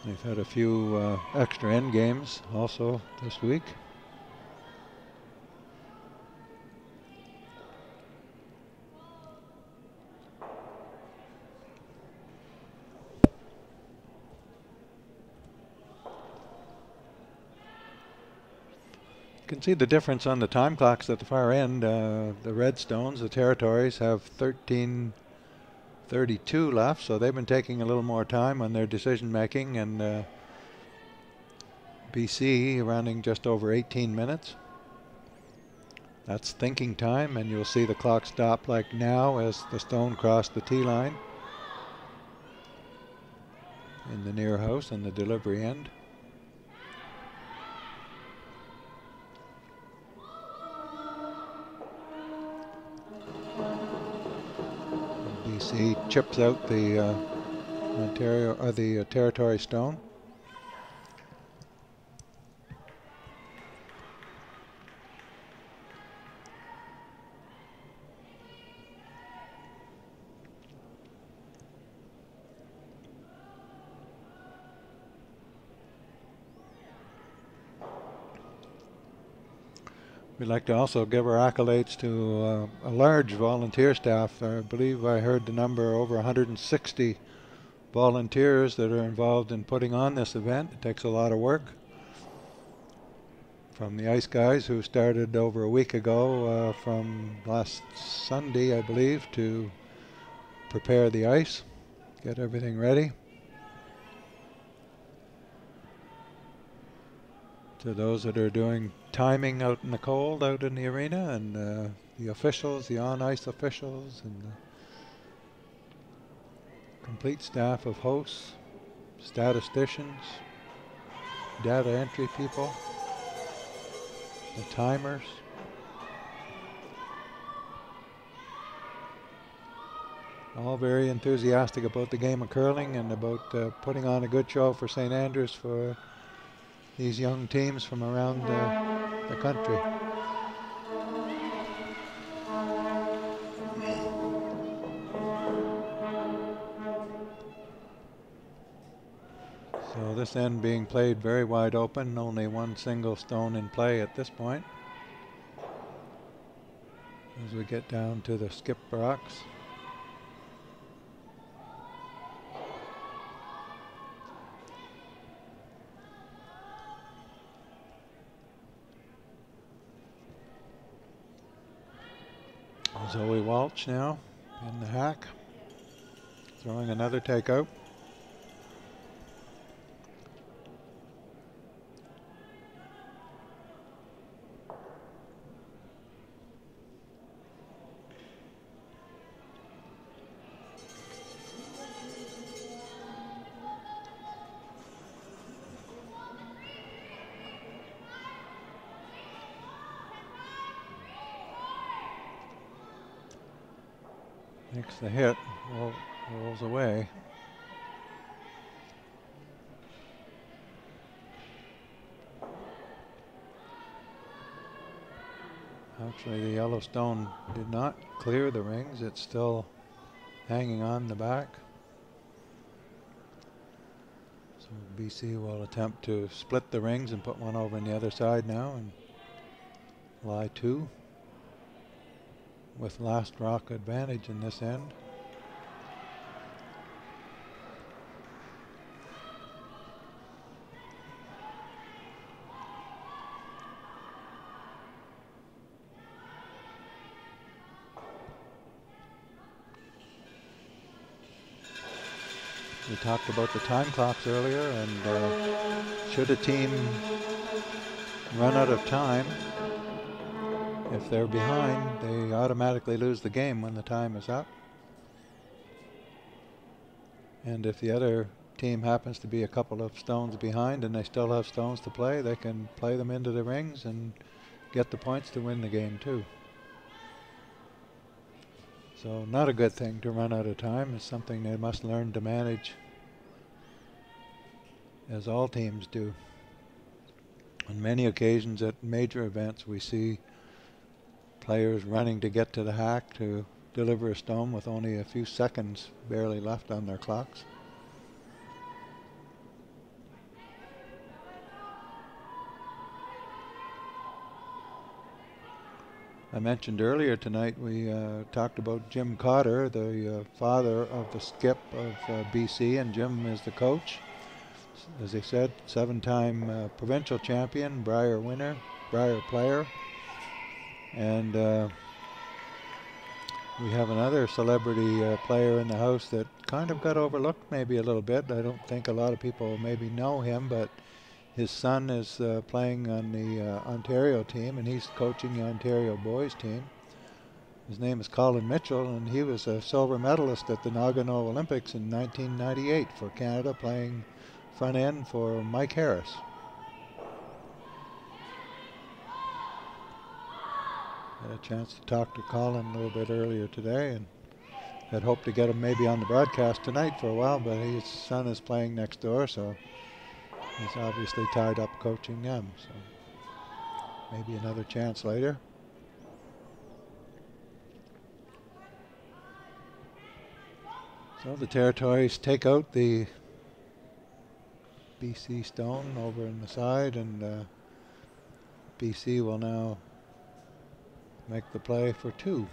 They've had a few extra end games also this week. You can see the difference on the time clocks at the far end. The Redstones, the Territories, have 13:32 left, so they've been taking a little more time on their decision making, and BC running just over 18 minutes. That's thinking time, and you'll see the clock stop like now as the stone crossed the tee line in the near house and the delivery end. BC chips out the Ontario or the Territory stone. We'd like to also give our accolades to a large volunteer staff. I believe I heard the number over 160 volunteers that are involved in putting on this event. It takes a lot of work. From the ice guys who started over a week ago from last Sunday, I believe, to prepare the ice, get everything ready. To those that are doing timing out in the cold, out in the arena, and the officials, the on-ice officials, and the complete staff of hosts, statisticians, data entry people, the timers. All very enthusiastic about the game of curling and about putting on a good show for St. Andrews for these young teams from around the country. So this end being played very wide open, only one single stone in play at this point. As we get down to the skip rocks. Zoe Walsh now in the hack, throwing another takeout. Makes the hit, rolls away. Actually, the yellow stone did not clear the rings. It's still hanging on the back. So BC will attempt to split the rings and put one over on the other side now and lie two, with last rock advantage in this end. We talked about the time clocks earlier, and should a team run out of time, if they're behind, they automatically lose the game when the time is up. And if the other team happens to be a couple of stones behind and they still have stones to play, they can play them into the rings and get the points to win the game too. So not a good thing to run out of time. It's something they must learn to manage, as all teams do. On many occasions at major events, we see players running to get to the hack to deliver a stone with only a few seconds barely left on their clocks. I mentioned earlier tonight we talked about Jim Cotter, the father of the skip of BC, and Jim is the coach. As I said, 7-time provincial champion, Brier winner, Brier player. And we have another celebrity player in the house that kind of got overlooked maybe a little bit. I don't think a lot of people maybe know him, but his son is playing on the Ontario team, and he's coaching the Ontario boys team. His name is Colin Mitchell, and he was a silver medalist at the Nagano Olympics in 1998 for Canada, playing front end for Mike Harris. Had a chance to talk to Colin a little bit earlier today, and had hoped to get him maybe on the broadcast tonight for a while, but his son is playing next door, so he's obviously tied up coaching them, so maybe another chance later. So the Territories take out the BC stone over on the side, and BC will now make the play for 2.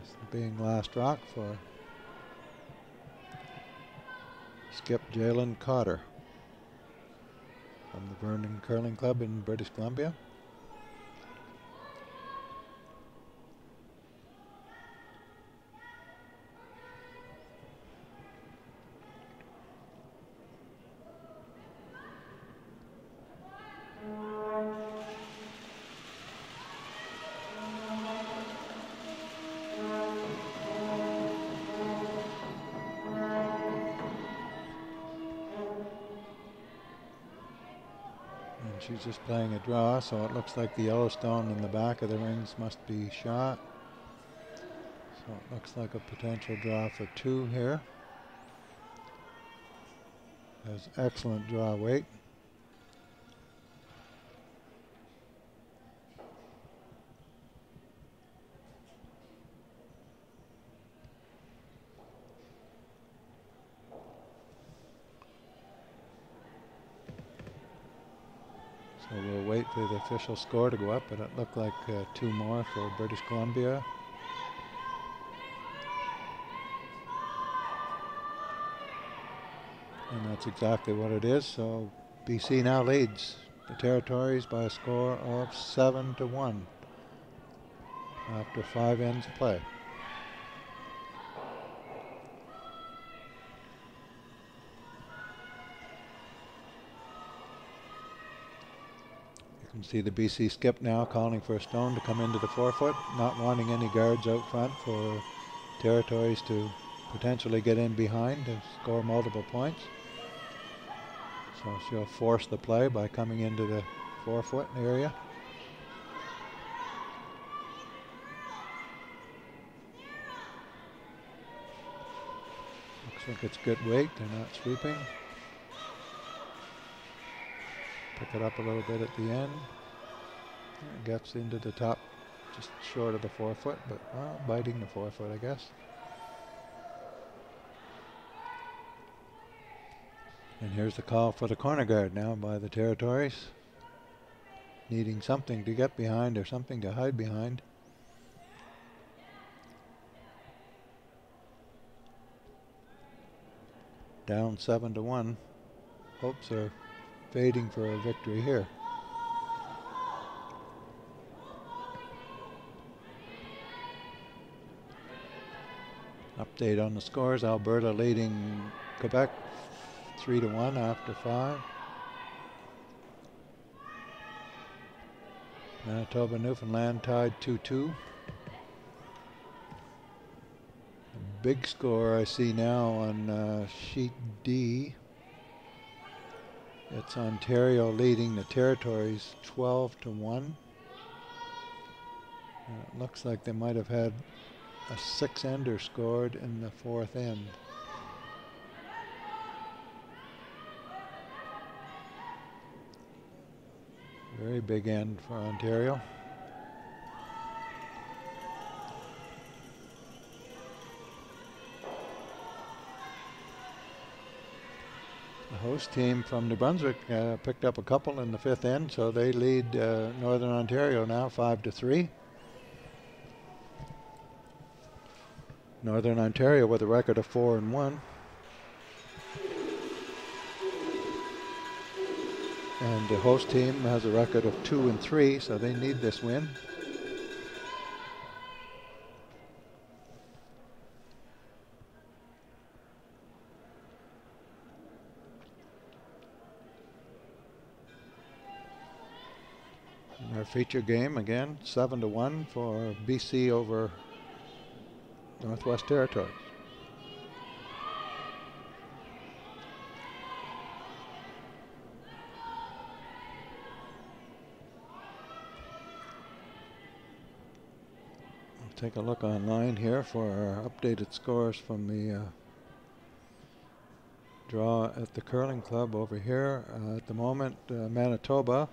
This being last rock for skip Jalen Cotter from the Vernon Curling Club in British Columbia. She's just playing a draw, so it looks like the yellow stone in the back of the rings must be shot. So it looks like a potential draw for 2 here. Has excellent draw weight. So we'll wait for the official score to go up, but it looked like 2 more for British Columbia. And that's exactly what it is. So BC now leads the Territories by a score of 7-1 after 5 ends of play. You can see the BC skip now calling for a stone to come into the 4-foot, not wanting any guards out front for Territories to potentially get in behind to score multiple points. So she'll force the play by coming into the 4-foot area. Looks like it's good weight, they're not sweeping. Pick it up a little bit at the end. It gets into the top, just short of the 4-foot, but biting the 4-foot, I guess. And here's the call for the corner guard now by the Territories, needing something to get behind or something to hide behind. Down 7-1. Hopes are fading for a victory here. Update on the scores. Alberta leading Quebec 3-1 after 5. Manitoba, Newfoundland tied 2-2. Big score I see now on sheet D. It's Ontario leading the Territories 12-1. It looks like they might have had a 6-ender scored in the 4th end. Very big end for Ontario. The host team from New Brunswick picked up a couple in the fifth end, so they lead Northern Ontario now 5-3. Northern Ontario with a record of 4-1. And the host team has a record of 2-3, so they need this win. And our feature game again, 7-1 for BC over Northwest Territories. Take a look online here for our updated scores from the draw at the curling club over here. At the moment, Manitoba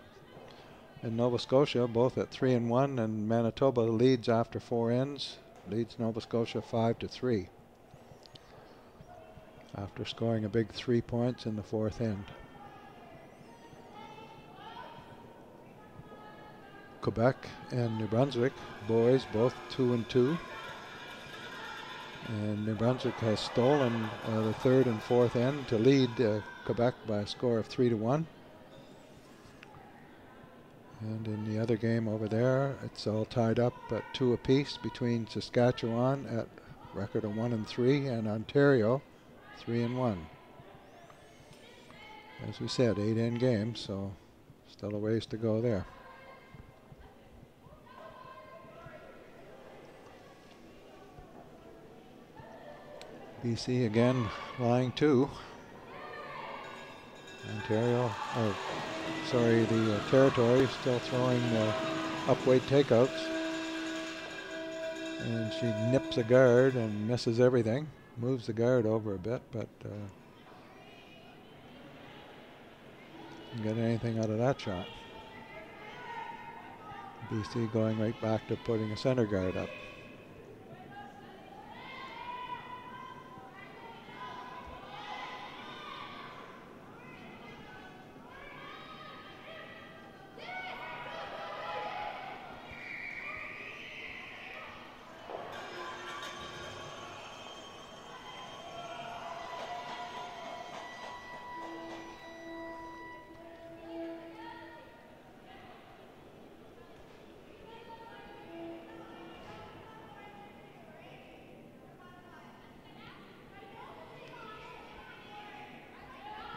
and Nova Scotia both at 3-1, and Manitoba leads after 4 ends, leads Nova Scotia 5-3 after scoring a big 3 points in the 4th end. Quebec and New Brunswick, boys, both 2-2. And New Brunswick has stolen the 3rd and 4th end to lead Quebec by a score of 3-1. And in the other game over there, it's all tied up at 2 apiece between Saskatchewan at record of 1-3 and Ontario 3-1. As we said, 8-end games, so still a ways to go there. BC again lying 2. Ontario, the Territory still throwing upweight takeouts. And she nips a guard and misses everything. Moves the guard over a bit, but didn't get anything out of that shot. BC going right back to putting a center guard up.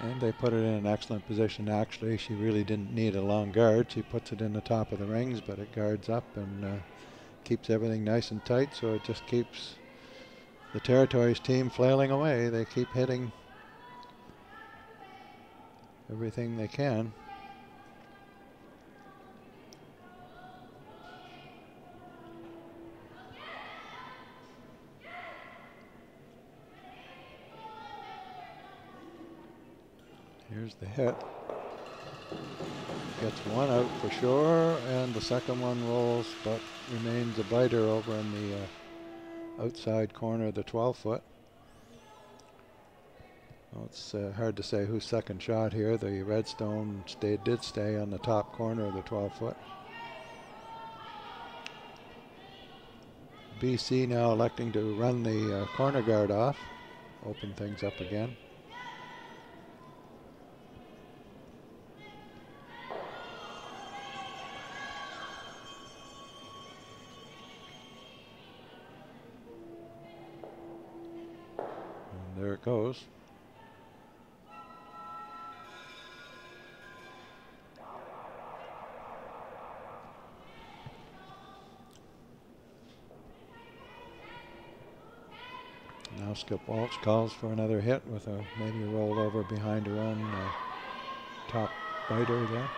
And they put it in an excellent position. Actually, she really didn't need a long guard. She puts it in the top of the rings, but it guards up and keeps everything nice and tight, so it just keeps the Territories team flailing away. They keep hitting everything they can. Here's the hit. Gets one out for sure, and the second one rolls, but remains a biter over in the outside corner of the 12-foot. Well, it's hard to say whose second shot here. The Redstone did stay on the top corner of the 12-foot. BC now electing to run the corner guard off, open things up again. There it goes. Now Skip Walsh calls for another hit with a maybe a rollover behind her own top biter there.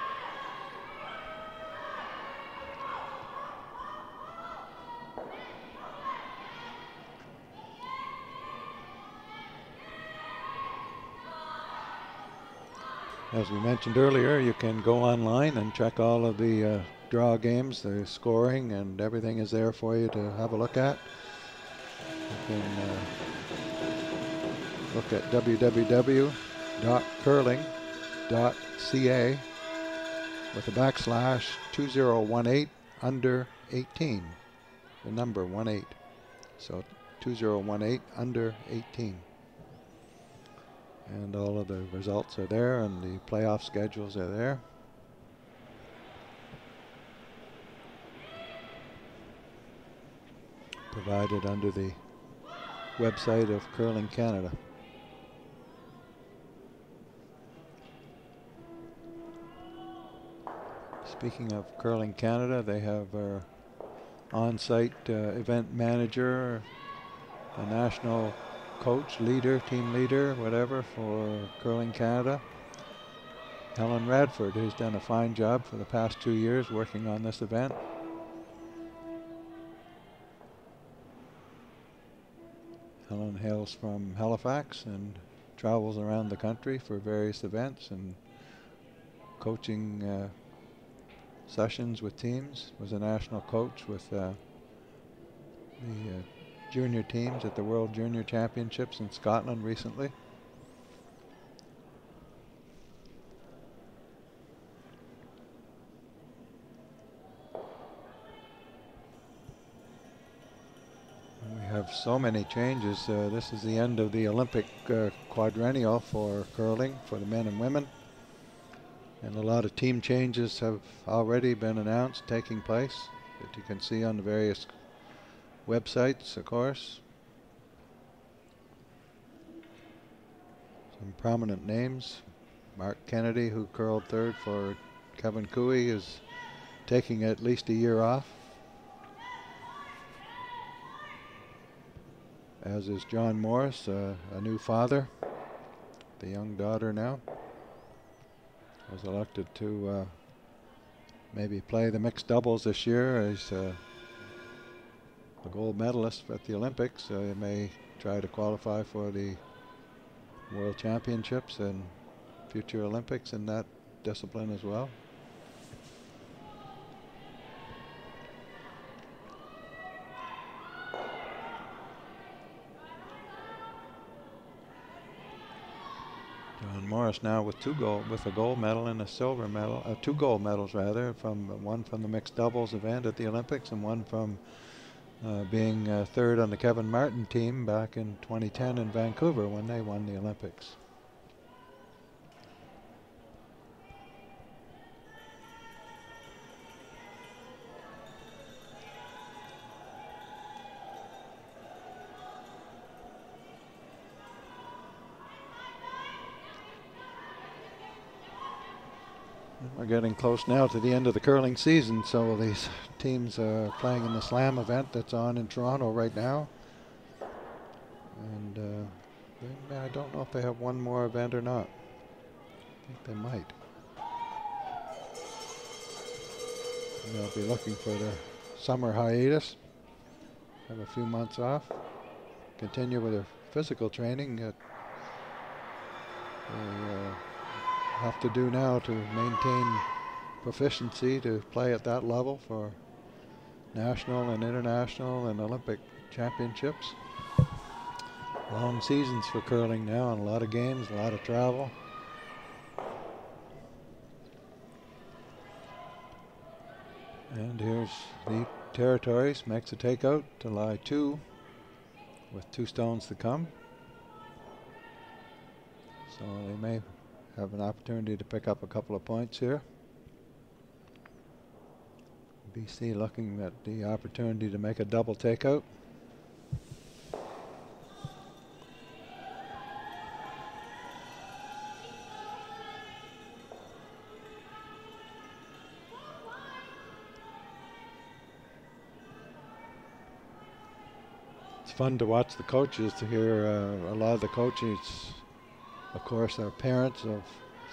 As we mentioned earlier, you can go online and check all of the draw games, the scoring, and everything is there for you to have a look at. You can look at www.curling.ca with a backslash 2018 under 18, the number 18. So 2018 under 18. And all of the results are there, and the playoff schedules are there. Provided under the website of Curling Canada. Speaking of Curling Canada, they have our on-site event manager, a national coach, leader, team leader, whatever, for Curling Canada, Helen Radford, who's done a fine job for the past 2 years working on this event. Helen hails from Halifax and travels around the country for various events and coaching sessions with teams. Was a national coach with the junior teams at the World Junior Championships in Scotland recently. And we have so many changes. This is the end of the Olympic quadrennial for curling for the men and women. And a lot of team changes have already been announced, taking place, that you can see on the various websites, of course. Some prominent names. Mark Kennedy, who curled third for Kevin Cooey, is taking at least a year off. As is John Morris, a new father, the young daughter now. Was elected to maybe play the mixed doubles this year as a gold medalist at the Olympics. He may try to qualify for the World Championships and future Olympics in that discipline as well. John Morris now with a gold medal and a silver medal, 2 gold medals rather, one from the mixed doubles event at the Olympics and one from being third on the Kevin Martin team back in 2010 in Vancouver when they won the Olympics. We're getting close now to the end of the curling season, so these teams are playing in the Slam event that's on in Toronto right now. And I don't know if they have one more event or not. I think they might. And they'll be looking for their summer hiatus, have a few months off, continue with their physical training that they have to do now to maintain proficiency to play at that level for national and international and Olympic championships. Long seasons for curling now, and a lot of games, a lot of travel. And here's the territories. Makes a takeout to lie 2 with 2 stones to come. So they may have an opportunity to pick up a couple of points here. BC looking at the opportunity to make a double takeout. It's fun to watch the coaches, to hear a lot of the coaches, of course, are parents of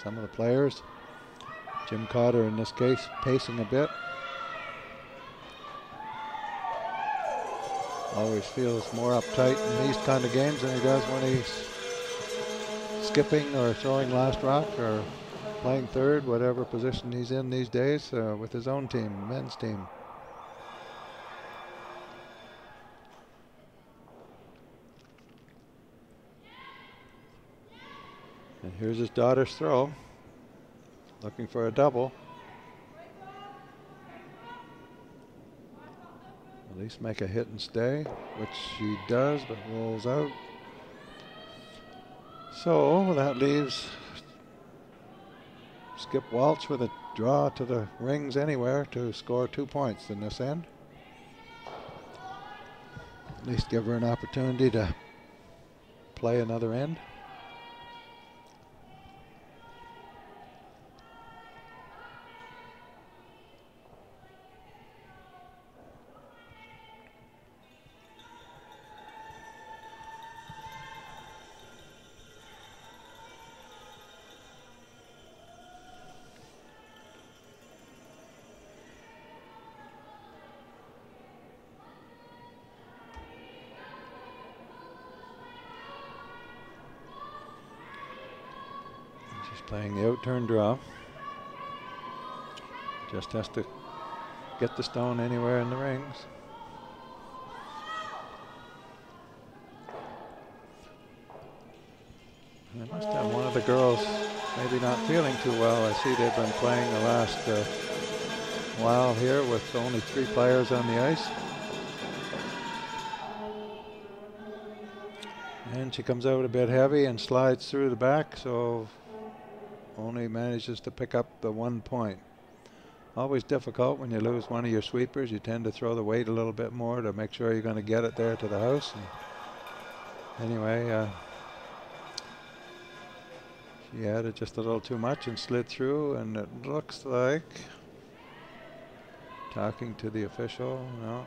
some of the players. Jim Cotter, in this case, pacing a bit. Always feels more uptight in these kind of games than he does when he's skipping or throwing last rock or playing third, whatever position he's in these days, with his own team, men's team. And here's his daughter's throw, looking for a double. At least make a hit and stay, which she does, but rolls out. So that leaves Skip Waltz with a draw to the rings anywhere to score 2 points in this end. At least give her an opportunity to play another end. Playing the out-turn draw. Just has to get the stone anywhere in the rings. I must have one of the girls maybe not feeling too well. I see they've been playing the last while here with only 3 players on the ice. And she comes out a bit heavy and slides through the back, so only manages to pick up the 1 point. Always difficult when you lose one of your sweepers. You tend to throw the weight a little bit more to make sure you're going to get it there to the house. And anyway, she added just a little too much and slid through, and it looks like, talking to the official, no,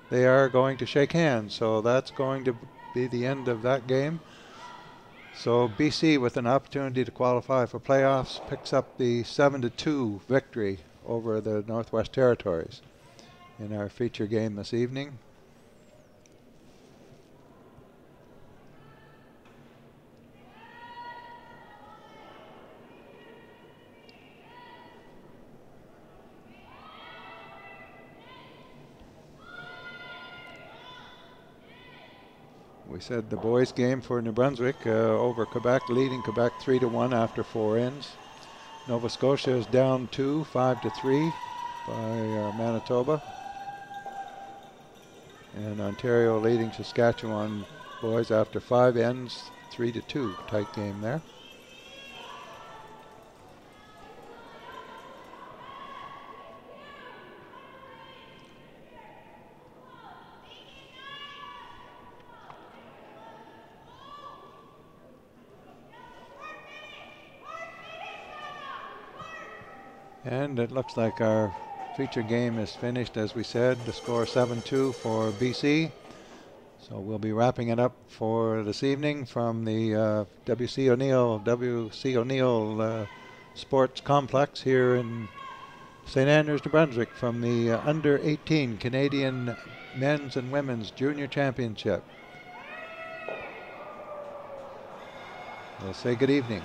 they are going to shake hands, so that's going to be the end of that game. So BC, with an opportunity to qualify for playoffs, picks up the 7-2 victory over the Northwest Territories in our feature game this evening. We said the boys' game for New Brunswick over Quebec, leading Quebec 3-1 after 4 ends. Nova Scotia is down 2, 5-3 by Manitoba. And Ontario leading Saskatchewan boys after 5 ends, 3-2. Tight game there. And it looks like our feature game is finished, as we said. The score 7-2 for BC. So we'll be wrapping it up for this evening from the W.C. O'Neill Sports Complex here in St. Andrews, New Brunswick, from the Under 18 Canadian Men's and Women's Junior Championship. We'll say good evening.